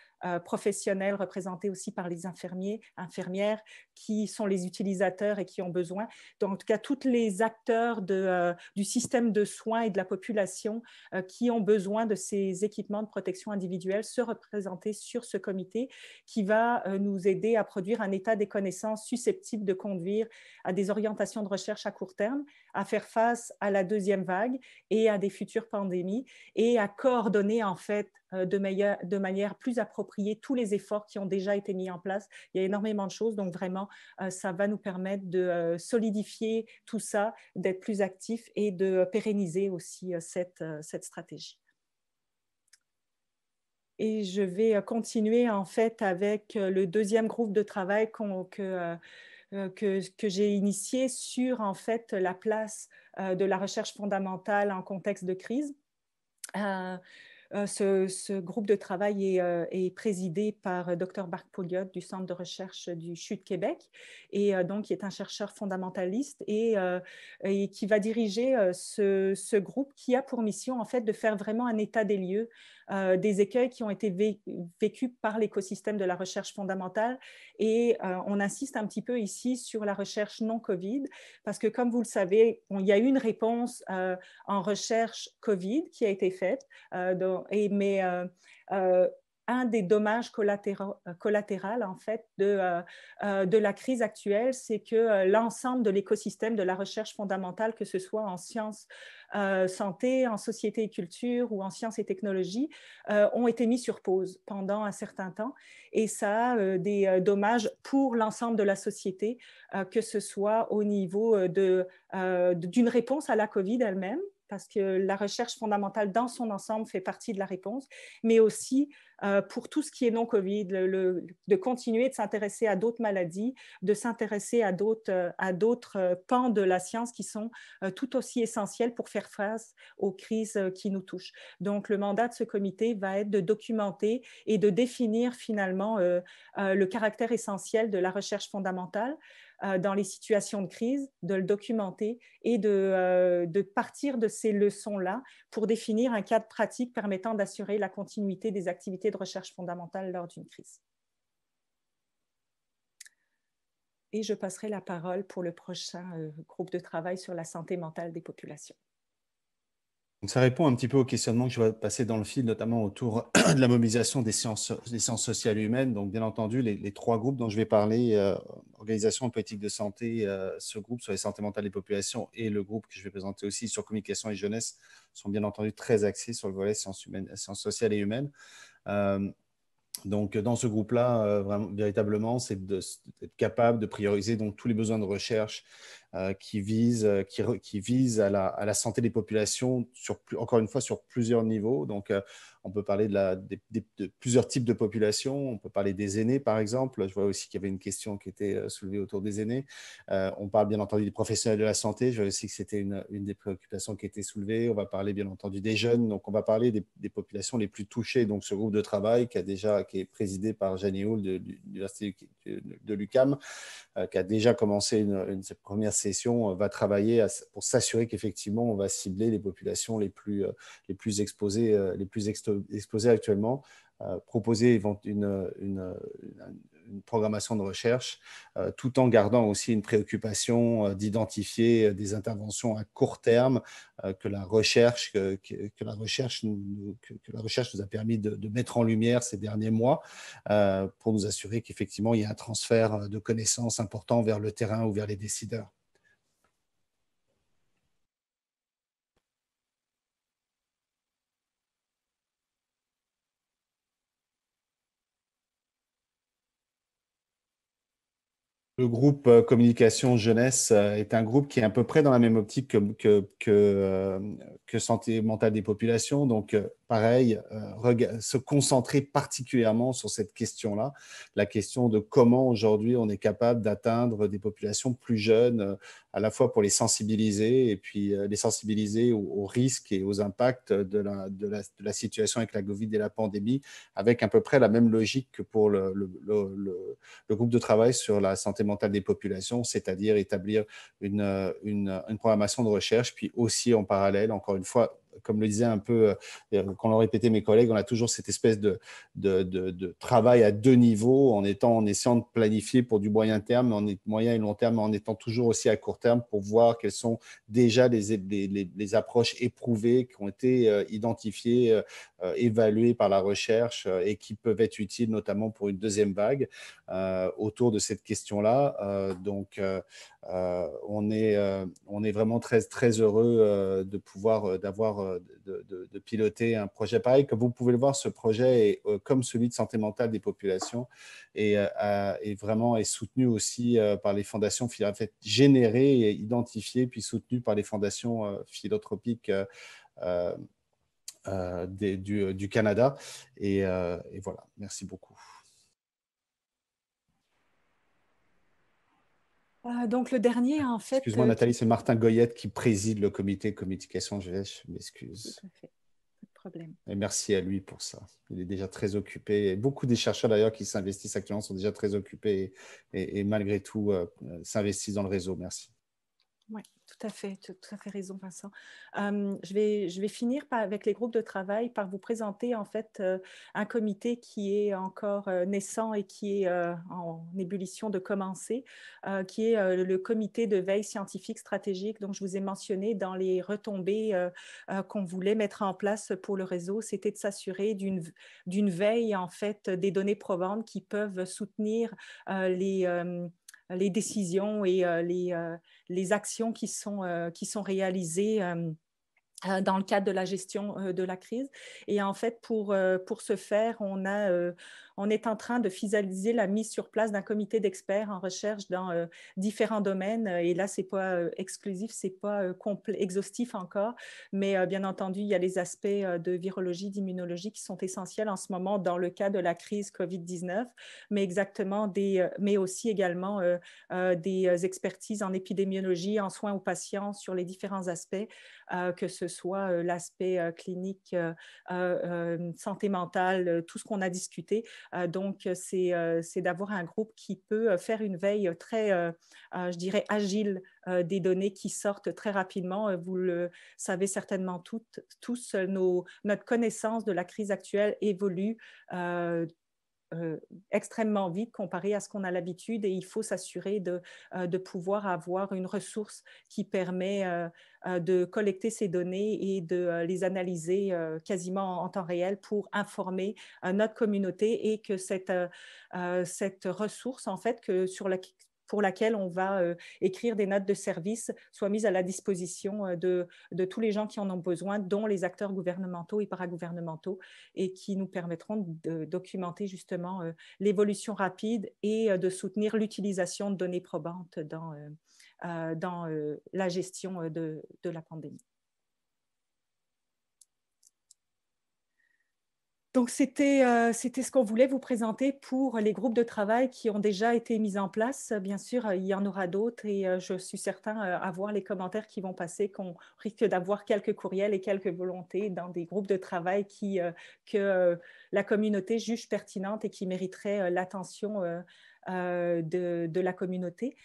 professionnels représentées aussi par les infirmiers, infirmières qui sont les utilisateurs et qui ont besoin. Donc, en tout cas, tous les acteurs du système de soins et de la population qui ont besoin de ces équipements de protection individuelle se représenter sur ce comité qui va nous aider à produire un état des connaissances susceptible de conduire à des orientations de recherche à court terme, à faire face à la deuxième vague et à des futures pandémies et à coordonner en fait de manière plus appropriée tous les efforts qui ont déjà été mis en place. Il y a énormément de choses, donc vraiment, ça va nous permettre de solidifier tout ça, d'être plus actifs et de pérenniser aussi cette stratégie. Et je vais continuer en fait avec le deuxième groupe de travail que j'ai initié sur en fait la place de la recherche fondamentale en contexte de crise. Ce groupe de travail est présidé par Dr Marc Pouliot du Centre de recherche du CHU de Québec et donc qui est un chercheur fondamentaliste et qui va diriger ce groupe qui a pour mission en fait de faire vraiment un état des lieux des écueils qui ont été vécus par l'écosystème de la recherche fondamentale et on insiste un petit peu ici sur la recherche non COVID parce que comme vous le savez, il y a eu une réponse en recherche COVID qui a été faite mais un des dommages collatéraux en fait, de la crise actuelle, c'est que l'ensemble de l'écosystème de la recherche fondamentale, que ce soit en sciences santé, en société et culture ou en sciences et technologies, ont été mis sur pause pendant un certain temps. Et ça a des dommages pour l'ensemble de la société, que ce soit au niveau d'une réponse à la COVID elle-même, parce que la recherche fondamentale dans son ensemble fait partie de la réponse, mais aussi pour tout ce qui est non-COVID, de continuer de s'intéresser à d'autres maladies, de s'intéresser à d'autres pans de la science qui sont tout aussi essentiels pour faire face aux crises qui nous touchent. Donc, le mandat de ce comité va être de documenter et de définir finalement le caractère essentiel de la recherche fondamentale dans les situations de crise, de le documenter et de partir de ces leçons-là pour définir un cadre pratique permettant d'assurer la continuité des activités de recherche fondamentale lors d'une crise. Et je passerai la parole pour le prochain groupe de travail sur la santé mentale des populations. Donc, ça répond un petit peu au questionnement que je vais passer dans le fil, notamment autour de la mobilisation des sciences sociales et humaines. Donc, bien entendu, les trois groupes dont je vais parler, organisation et politique de santé, ce groupe sur les santé mentale des populations et le groupe que je vais présenter aussi sur communication et jeunesse, sont bien entendu très axés sur le volet sciences sociales et humaines. Donc, dans ce groupe-là, véritablement, c'est d'être capable de prioriser donc, tous les besoins de recherche qui visent à la santé des populations, encore une fois, sur plusieurs niveaux. Donc, on peut parler de plusieurs types de populations. On peut parler des aînés, par exemple. Je vois aussi qu'il y avait une question qui était soulevée autour des aînés. On parle bien entendu des professionnels de la santé. Je vois aussi que c'était une des préoccupations qui était soulevée. On va parler bien entendu des jeunes. Donc, on va parler des populations les plus touchées. Donc, ce groupe de travail qui est présidé par Jeannie Hull de l'Université de l'UQAM, qui a déjà commencé cette première session, va travailler pour s'assurer qu'effectivement, on va cibler les populations les plus exposées, exposées actuellement, proposer une programmation de recherche, tout en gardant aussi une préoccupation d'identifier des interventions à court terme que la recherche nous a permis de mettre en lumière ces derniers mois pour nous assurer qu'effectivement, il y a un transfert de connaissances important vers le terrain ou vers les décideurs. Le groupe communication jeunesse est un groupe qui est à peu près dans la même optique que santé mentale des populations. Donc, pareil, se concentrer particulièrement sur cette question-là, la question de comment aujourd'hui on est capable d'atteindre des populations plus jeunes, à la fois pour les sensibiliser et puis les sensibiliser aux risques et aux impacts de la situation avec la Covid et la pandémie, avec à peu près la même logique que pour le groupe de travail sur la santé mentale des populations, c'est-à-dire établir une programmation de recherche, puis aussi en parallèle, encore une fois, comme le disait un peu, quand l'ont répété mes collègues, on a toujours cette espèce de travail à deux niveaux, en essayant de planifier pour du moyen terme, moyen et long terme, en étant toujours aussi à court terme pour voir quelles sont déjà les approches éprouvées qui ont été identifiées, évaluées par la recherche et qui peuvent être utiles notamment pour une deuxième vague autour de cette question-là. Donc, on est vraiment très, très heureux de pouvoir de piloter un projet pareil. Comme vous pouvez le voir, ce projet est comme celui de santé mentale des populations et vraiment est soutenu aussi par les fondations générées et identifiées puis soutenu par les fondations philanthropiques du Canada. Et voilà, merci beaucoup. Donc, le dernier, en fait… Excuse-moi, Nathalie, c'est Martin Goyette qui préside le comité communication. Je m'excuse. Tout à fait, pas de problème. Et merci à lui pour ça. Il est déjà très occupé. Et beaucoup des chercheurs, d'ailleurs, qui s'investissent actuellement sont déjà très occupés et malgré tout, s'investissent dans le réseau. Merci. Oui, tout à fait raison, Vincent. Je vais finir avec les groupes de travail par vous présenter en fait un comité qui est encore naissant et qui est en ébullition de commencer, qui est le comité de veille scientifique stratégique dont je vous ai mentionné dans les retombées qu'on voulait mettre en place pour le réseau. C'était de s'assurer d'une veille en fait des données probantes qui peuvent soutenir les décisions et les actions qui sont réalisées dans le cadre de la gestion de la crise. Et en fait, pour ce faire, on on est en train de finaliser la mise sur place d'un comité d'experts en recherche dans différents domaines. Et là, ce n'est pas exclusif, ce n'est pas exhaustif encore, mais bien entendu, il y a les aspects de virologie, d'immunologie qui sont essentiels en ce moment dans le cas de la crise COVID-19, mais aussi également des expertises en épidémiologie, en soins aux patients sur les différents aspects, que ce soit l'aspect clinique, santé mentale, tout ce qu'on a discuté. Donc, c'est d'avoir un groupe qui peut faire une veille très, je dirais, agile des données qui sortent très rapidement. Vous le savez certainement tous, notre connaissance de la crise actuelle évolue extrêmement vite comparé à ce qu'on a l'habitude, et il faut s'assurer de pouvoir avoir une ressource qui permet de collecter ces données et de les analyser quasiment en temps réel pour informer notre communauté, et que cette ressource, en fait, pour laquelle on va écrire des notes de service, soit mise à la disposition de tous les gens qui en ont besoin, dont les acteurs gouvernementaux et paragouvernementaux, et qui nous permettront de documenter justement l'évolution rapide et de soutenir l'utilisation de données probantes dans la gestion de la pandémie. Donc, c'était ce qu'on voulait vous présenter pour les groupes de travail qui ont déjà été mis en place. Bien sûr, il y en aura d'autres, et je suis certain, à voir les commentaires qui vont passer, qu'on risque d'avoir quelques courriels et quelques volontés dans des groupes de travail que la communauté juge pertinentes et qui mériteraient l'attention de la communauté.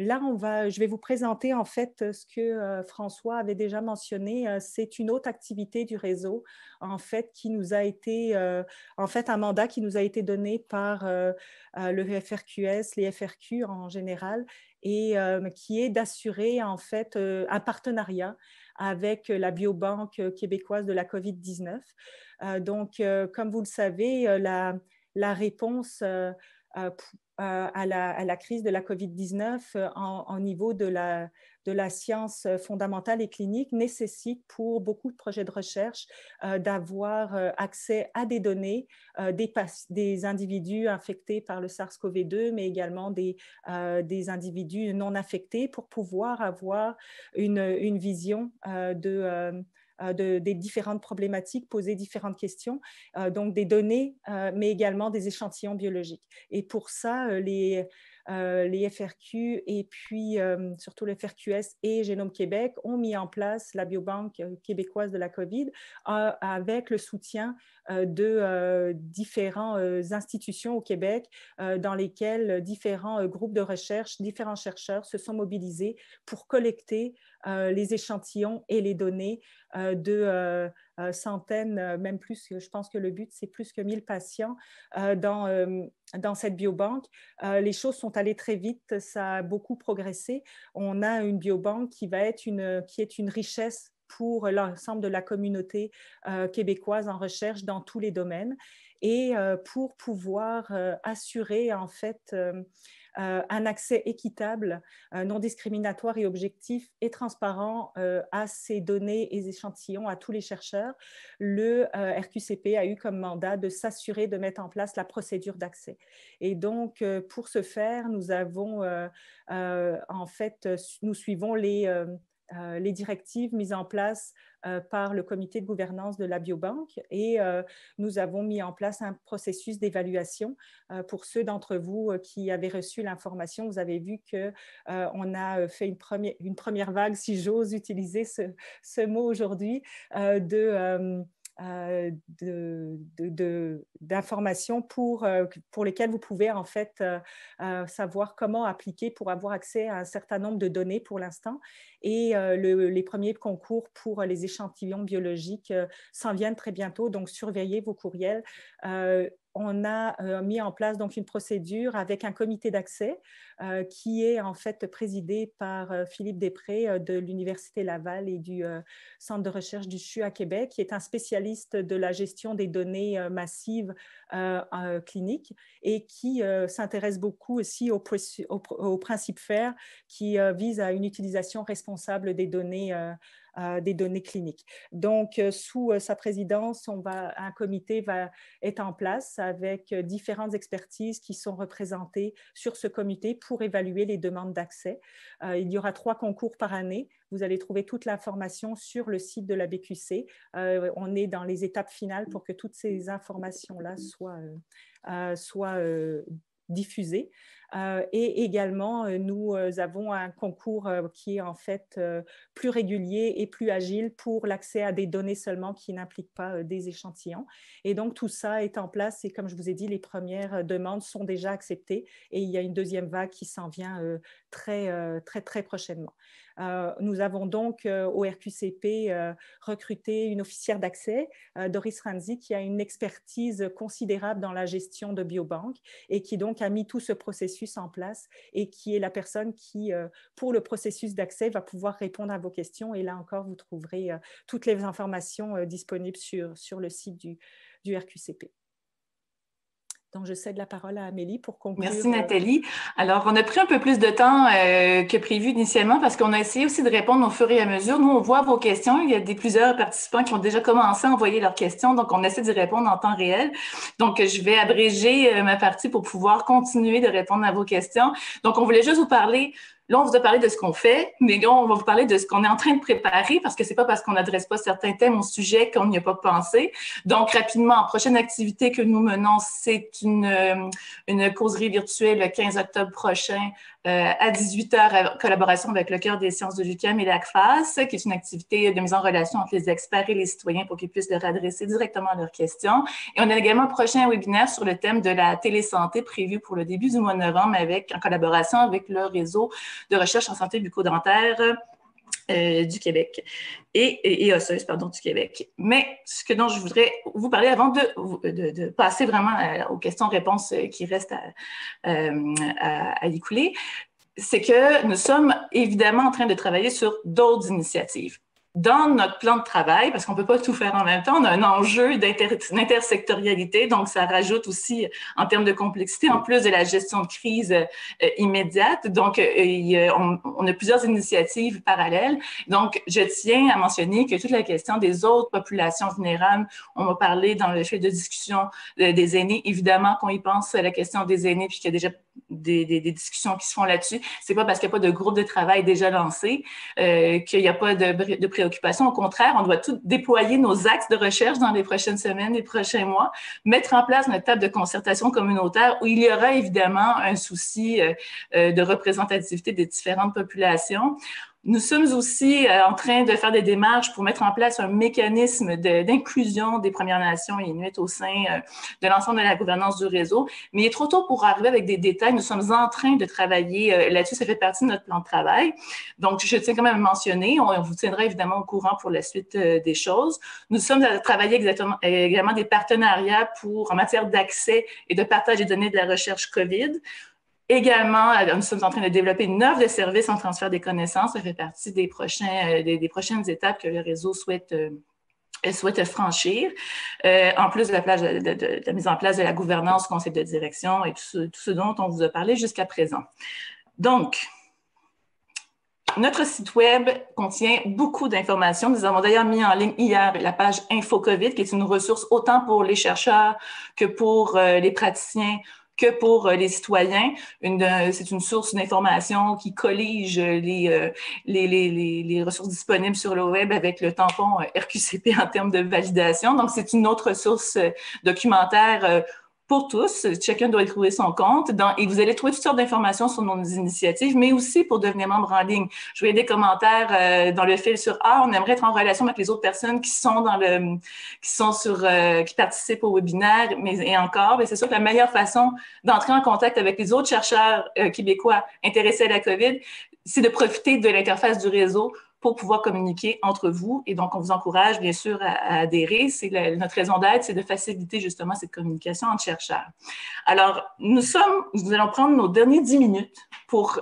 Là, je vais vous présenter en fait ce que François avait déjà mentionné. C'est une autre activité du réseau, en fait, qui nous a été, en fait, un mandat qui nous a été donné par le FRQS, les FRQ en général, et qui est d'assurer en fait un partenariat avec la biobanque québécoise de la COVID-19. Donc, comme vous le savez, la réponse à la crise de la COVID-19 en niveau de la science fondamentale et clinique nécessite pour beaucoup de projets de recherche d'avoir accès à des données des individus infectés par le SARS-CoV-2, mais également des individus non infectés, pour pouvoir avoir une vision des différentes problématiques, poser différentes questions, donc des données, mais également des échantillons biologiques. Et pour ça, les FRQ et puis surtout le FRQS et Génome Québec ont mis en place la biobanque québécoise de la COVID avec le soutien de différentes institutions au Québec dans lesquelles différents groupes de recherche, différents chercheurs se sont mobilisés pour collecter les échantillons et les données de centaines, même plus. Je pense que le but, c'est plus que 1000 patients dans cette biobanque. Les choses sont allées très vite, ça a beaucoup progressé. On a une biobanque qui est une richesse pour l'ensemble de la communauté québécoise en recherche dans tous les domaines, et pour pouvoir assurer en fait un accès équitable, non discriminatoire et objectif et transparent à ces données et échantillons à tous les chercheurs. Le RQCP a eu comme mandat de s'assurer de mettre en place la procédure d'accès. Et donc, pour ce faire, nous avons en fait, nous suivons les directives mises en place par le comité de gouvernance de la biobanque, et nous avons mis en place un processus d'évaluation. Pour ceux d'entre vous qui avaient reçu l'information, vous avez vu qu'on a fait une première vague, si j'ose utiliser ce mot aujourd'hui, d'informations pour lesquelles vous pouvez en fait savoir comment appliquer pour avoir accès à un certain nombre de données pour l'instant. Et les premiers concours pour les échantillons biologiques s'en viennent très bientôt, donc surveillez vos courriels. On a mis en place donc une procédure avec un comité d'accès qui est en fait présidé par Philippe Després de l'Université Laval et du Centre de recherche du CHU à Québec, qui est un spécialiste de la gestion des données massives cliniques, et qui s'intéresse beaucoup aussi au principe FAIR, qui vise à une utilisation responsable des données des données cliniques. Donc, sous sa présidence, un comité va être en place avec différentes expertises qui sont représentées sur ce comité pour évaluer les demandes d'accès. Il y aura 3 concours par année. Vous allez trouver toute l'information sur le site de la BQC. On est dans les étapes finales pour que toutes ces informations-là soient diffusées. Et également, nous avons un concours qui est en fait plus régulier et plus agile pour l'accès à des données seulement qui n'impliquent pas des échantillons. Et donc, tout ça est en place et comme je vous ai dit, les premières demandes sont déjà acceptées et il y a une deuxième vague qui s'en vient très prochainement. Nous avons donc au RQCP recruté une officière d'accès, Doris Ranzi, qui a une expertise considérable dans la gestion de biobanques et qui donc a mis tout ce processus en place et qui est la personne qui, pour le processus d'accès, va pouvoir répondre à vos questions. Et là encore, vous trouverez toutes les informations disponibles sur le site du RQCP. Donc, je cède la parole à Amélie pour conclure. Merci, Nathalie. Alors, on a pris un peu plus de temps que prévu initialement parce qu'on a essayé aussi de répondre au fur et à mesure. Nous, on voit vos questions. Il y a plusieurs participants qui ont déjà commencé à envoyer leurs questions, donc on essaie d'y répondre en temps réel. Donc, je vais abréger ma partie pour pouvoir continuer de répondre à vos questions. Donc, on voulait juste vous parler. Là, on vous a parlé de ce qu'on fait, mais là, on va vous parler de ce qu'on est en train de préparer parce que c'est pas parce qu'on n'adresse pas certains thèmes au sujet qu'on n'y a pas pensé. Donc, rapidement, prochaine activité que nous menons, c'est une causerie virtuelle le 15 octobre prochain à 18h en collaboration avec le Cœur des sciences de l'UQAM et l'ACFAS, qui est une activité de mise en relation entre les experts et les citoyens pour qu'ils puissent leur adresser directement leurs questions. Et on a également un prochain webinaire sur le thème de la télésanté prévu pour le début du mois de novembre en collaboration avec le réseau de recherche en santé bucco-dentaire du Québec et osseuse, pardon, du Québec. Mais ce dont je voudrais vous parler avant de passer vraiment aux questions-réponses qui restent à y couler, c'est que nous sommes évidemment en train de travailler sur d'autres initiatives. Dans notre plan de travail, parce qu'on ne peut pas tout faire en même temps, on a un enjeu d'intersectorialité, donc ça rajoute aussi en termes de complexité, en plus de la gestion de crise immédiate. Donc, on a plusieurs initiatives parallèles. Donc, je tiens à mentionner que toute la question des autres populations vulnérables, on m'a parlé dans le fil de discussion des aînés, évidemment qu'on y pense à la question des aînés, puis qu'il y a déjà des discussions qui se font là-dessus. C'est pas parce qu'il n'y a pas de groupe de travail déjà lancé qu'il n'y a pas de préoccupation. Au contraire, on doit tout déployer nos axes de recherche dans les prochaines semaines, les prochains mois, mettre en place notre table de concertation communautaire où il y aura évidemment un souci de représentativité des différentes populations. Nous sommes aussi en train de faire des démarches pour mettre en place un mécanisme d'inclusion des Premières Nations et Inuits au sein de l'ensemble de la gouvernance du réseau. Mais il est trop tôt pour arriver avec des détails. Nous sommes en train de travailler là-dessus. Ça fait partie de notre plan de travail. Donc, je tiens quand même à mentionner, on vous tiendra évidemment au courant pour la suite des choses. Nous sommes à travailler également des partenariats en matière d'accès et de partage des données de la recherche COVID. Également, nous sommes en train de développer une offre de services en transfert des connaissances. Ça fait partie des prochaines étapes que le réseau souhaite franchir, en plus de la mise en place de la gouvernance, conseil de direction et tout ce dont on vous a parlé jusqu'à présent. Donc, notre site web contient beaucoup d'informations. Nous avons d'ailleurs mis en ligne hier la page InfoCovid, qui est une ressource autant pour les chercheurs que pour les praticiens, que pour les citoyens. C'est une source d'information qui collige les ressources disponibles sur le web avec le tampon RQCP en termes de validation. Donc, c'est une autre ressource documentaire pour tous. Chacun doit y trouver son compte. Et vous allez trouver toutes sortes d'informations sur nos initiatives, mais aussi pour devenir membre en ligne. Je voyais des commentaires dans le fil sur « Ah, on aimerait être en relation avec les autres personnes qui participent au webinaire. » Et encore, c'est sûr que la meilleure façon d'entrer en contact avec les autres chercheurs québécois intéressés à la COVID, c'est de profiter de l'interface du réseau pour pouvoir communiquer entre vous. Et donc, on vous encourage, bien sûr, à adhérer. Notre raison d'être, c'est de faciliter justement cette communication entre chercheurs. Alors, nous allons prendre nos derniers 10 minutes pour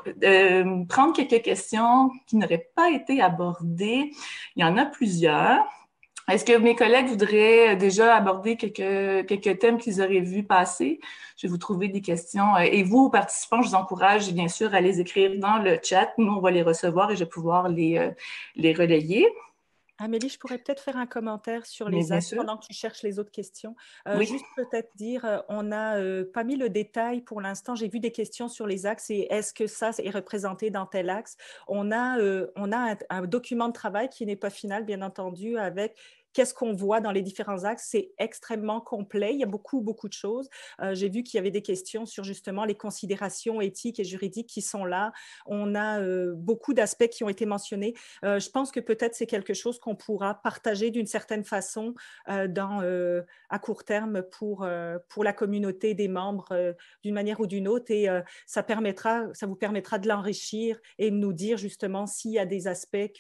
prendre quelques questions qui n'auraient pas été abordées. Il y en a plusieurs. Est-ce que mes collègues voudraient déjà aborder quelques thèmes qu'ils auraient vus passer? Je vais vous trouver des questions. Et vous, participants, je vous encourage bien sûr à les écrire dans le chat. Nous, on va les recevoir et je vais pouvoir les relayer. Amélie, je pourrais peut-être faire un commentaire sur Mais les bien axes sûr. pendant que tu cherches les autres questions. Oui. Juste peut-être dire, on n'a pas mis le détail pour l'instant. J'ai vu des questions sur les axes et est-ce que ça est représenté dans tel axe? On a un document de travail qui n'est pas final, bien entendu, avec qu'est-ce qu'on voit dans les différents axes. C'est extrêmement complet. Il y a beaucoup, beaucoup de choses. J'ai vu qu'il y avait des questions sur justement les considérations éthiques et juridiques qui sont là. On a beaucoup d'aspects qui ont été mentionnés. Je pense que peut-être c'est quelque chose qu'on pourra partager d'une certaine façon à court terme pour la communauté des membres d'une manière ou d'une autre. Et ça vous permettra de l'enrichir et de nous dire justement s'il y a des aspects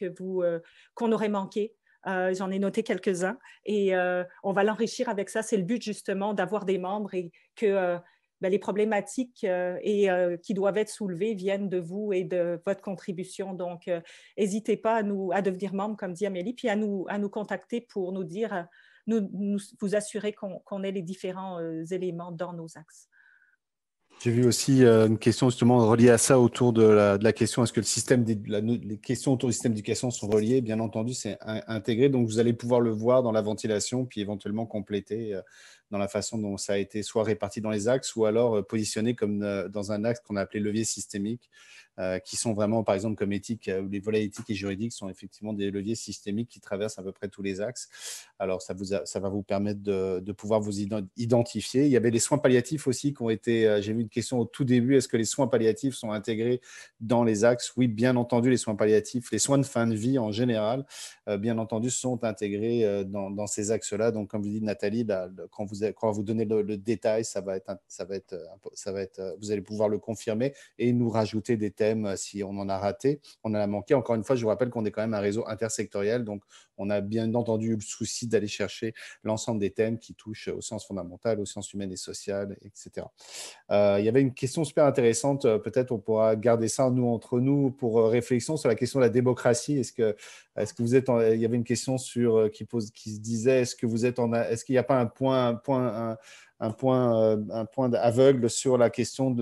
qu'on aurait manqués. J'en ai noté quelques-uns et on va l'enrichir avec ça. C'est le but justement d'avoir des membres et que les problématiques qui doivent être soulevées viennent de vous et de votre contribution. Donc, n'hésitez pas à devenir membre, comme dit Amélie, puis à nous contacter pour nous dire, vous assurer qu'on ait les différents éléments dans nos axes. J'ai vu aussi une question justement reliée à ça autour de la question, est-ce que les questions autour du système d'éducation sont reliées? Bien entendu, c'est intégré, donc vous allez pouvoir le voir dans la ventilation, puis éventuellement compléter dans la façon dont ça a été soit réparti dans les axes ou alors positionné comme dans un axe qu'on a appelé levier systémique, qui sont vraiment, par exemple, comme éthique, les volets éthiques et juridiques sont effectivement des leviers systémiques qui traversent à peu près tous les axes. Alors, ça va vous permettre de pouvoir vous identifier. Il y avait les soins palliatifs aussi qui ont été, j'ai vu une question au tout début, est-ce que les soins palliatifs sont intégrés dans les axes? Oui, bien entendu, les soins palliatifs, les soins de fin de vie en général, bien entendu, sont intégrés dans ces axes-là. Donc, comme vous dites, Nathalie, quand vous donnez le détail, vous allez pouvoir le confirmer et nous rajouter des thèmes si on en a raté, on en a manqué. Encore une fois, je vous rappelle qu'on est quand même un réseau intersectoriel, donc on a bien entendu le souci d'aller chercher l'ensemble des thèmes qui touchent aux sciences fondamentales, aux sciences humaines et sociales, etc. Il y avait une question super intéressante, peut-être on pourra garder ça entre nous pour réflexion sur la question de la démocratie. Est-ce que vous êtes il y avait une question qui se disait, est-ce qu'il n'y a pas un point aveugle sur la question de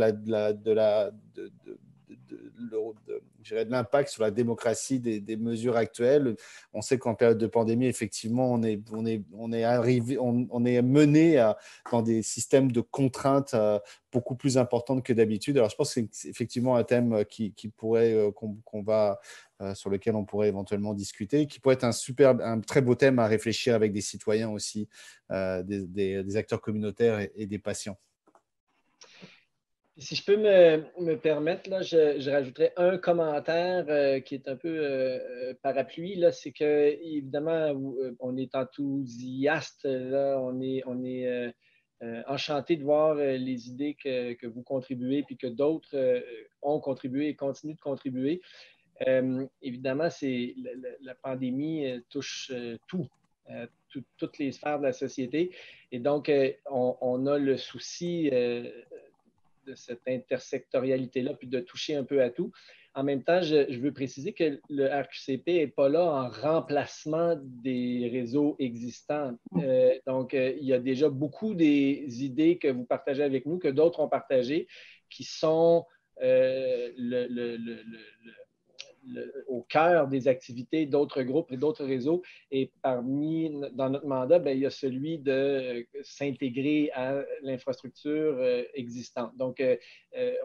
l'impact sur la démocratie des mesures actuelles. On sait qu'en période de pandémie, effectivement, on est mené dans des systèmes de contraintes beaucoup plus importantes que d'habitude. Alors, je pense que c'est effectivement un thème sur lequel on pourrait éventuellement discuter, qui pourrait être un très beau thème à réfléchir avec des citoyens aussi, des acteurs communautaires et des patients. Si je peux me permettre, là, je rajouterais un commentaire qui est un peu parapluie. C'est que, évidemment, on est enthousiaste, là, on est enchanté de voir les idées que vous contribuez puis que d'autres ont contribué et continuent de contribuer. Évidemment, la pandémie touche toutes les sphères de la société. Et donc, on a le souci de cette intersectorialité-là, puis de toucher un peu à tout. En même temps, je veux préciser que le RQCP n'est pas là en remplacement des réseaux existants. Donc, il y a déjà beaucoup des idées que vous partagez avec nous, que d'autres ont partagées, qui sont au cœur des activités d'autres groupes et d'autres réseaux. Et dans notre mandat, il y a celui de s'intégrer à l'infrastructure existante. Donc,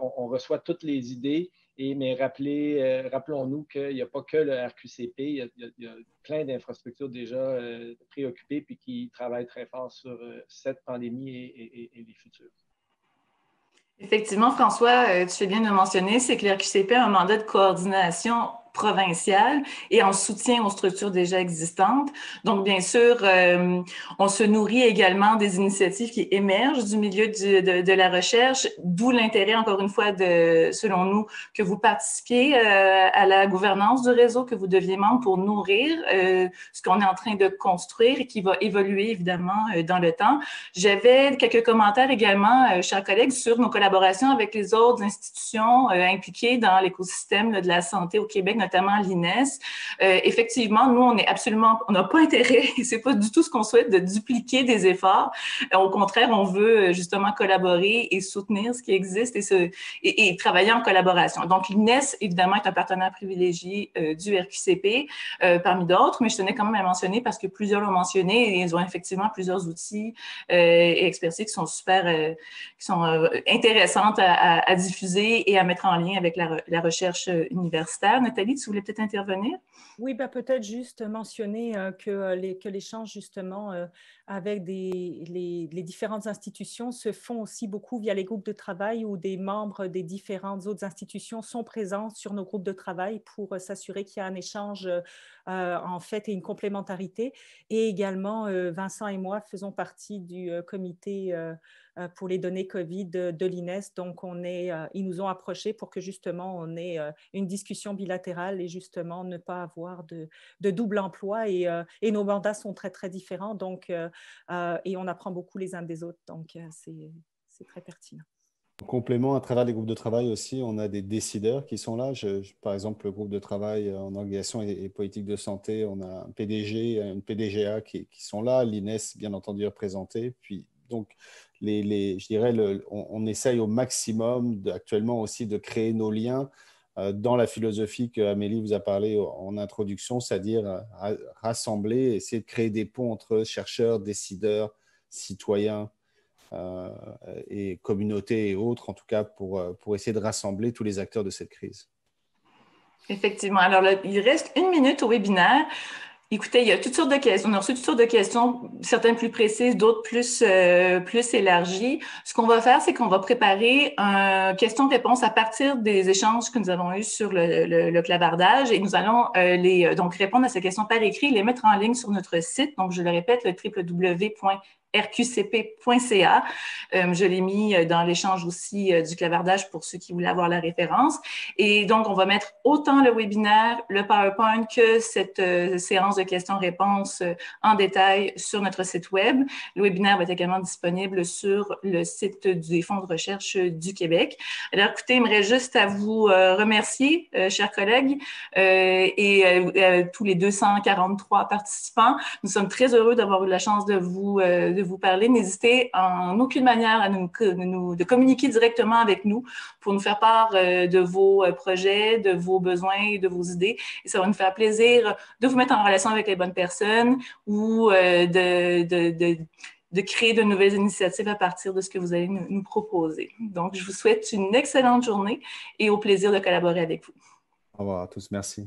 on reçoit toutes les idées, mais rappelons-nous qu'il n'y a pas que le RQCP, il y a plein d'infrastructures déjà préoccupées puis qui travaillent très fort sur cette pandémie et les futurs. Effectivement, François, tu fais bien de le mentionner, c'est que l'RQCP a un mandat de coordination provinciale et en soutien aux structures déjà existantes. Donc, bien sûr, on se nourrit également des initiatives qui émergent du milieu de la recherche, d'où l'intérêt, encore une fois, selon nous, que vous participiez à la gouvernance du réseau, que vous deviez membre pour nourrir ce qu'on est en train de construire et qui va évoluer, évidemment, dans le temps. J'avais quelques commentaires également, chers collègues, sur nos collaborations avec les autres institutions impliquées dans l'écosystème de la santé au Québec, notamment l'INES. Effectivement, nous, on n'a pas intérêt, et c'est pas du tout ce qu'on souhaite, de dupliquer des efforts. Au contraire, on veut justement collaborer et soutenir ce qui existe et travailler en collaboration. Donc, l'INES, évidemment, est un partenaire privilégié du RQCP parmi d'autres, mais je tenais quand même à mentionner parce que plusieurs l'ont mentionné et ils ont effectivement plusieurs outils et expertises qui sont intéressantes à diffuser et à mettre en lien avec la recherche universitaire. Nathalie, tu voulais peut-être intervenir? Oui, ben peut-être juste mentionner que l'échange justement avec les différentes institutions se font aussi beaucoup via les groupes de travail où des membres des différentes autres institutions sont présents sur nos groupes de travail pour s'assurer qu'il y a un échange en fait et une complémentarité. Et également, Vincent et moi faisons partie du comité pour les données COVID de l'INES. Donc, ils nous ont approchés pour que justement on ait une discussion bilatérale et justement ne pas avoir de double emploi. Et nos mandats sont très, très différents. Donc, et on apprend beaucoup les uns des autres. Donc, c'est très pertinent. En complément, à travers les groupes de travail aussi, on a des décideurs qui sont là. Par exemple, le groupe de travail en organisation et politique de santé, on a un PDG, une PDGA qui sont là, l'INES, bien entendu, représenté. Puis, donc, je dirais, on essaye au maximum actuellement aussi de créer nos liens dans la philosophie qu'Amélie vous a parlé en introduction, c'est-à-dire rassembler, essayer de créer des ponts entre chercheurs, décideurs, citoyens, et communautés et autres, en tout cas pour essayer de rassembler tous les acteurs de cette crise. Effectivement. Alors, là, il reste 1 minute au webinaire. Écoutez, il y a toutes sortes de questions. On a reçu toutes sortes de questions, certaines plus précises, d'autres plus élargies. Ce qu'on va faire, c'est qu'on va préparer un question-réponse à partir des échanges que nous avons eus sur le clavardage et nous allons donc répondre à ces questions par écrit et les mettre en ligne sur notre site. Donc, je le répète, le www.rqcp.ca. Je l'ai mis dans l'échange aussi du clavardage pour ceux qui voulaient avoir la référence. Et donc, on va mettre autant le webinaire, le PowerPoint que cette séance de questions-réponses en détail sur notre site web. Le webinaire va être également disponible sur le site des Fonds de recherche du Québec. Alors, écoutez, il me reste juste à vous remercier, chers collègues, et tous les 243 participants. Nous sommes très heureux d'avoir eu la chance de vous parler. N'hésitez en aucune manière à de communiquer directement avec nous pour nous faire part de vos projets, de vos besoins et de vos idées. Et ça va nous faire plaisir de vous mettre en relation avec les bonnes personnes ou de créer de nouvelles initiatives à partir de ce que vous allez nous proposer. Donc, je vous souhaite une excellente journée et au plaisir de collaborer avec vous. Au revoir à tous. Merci.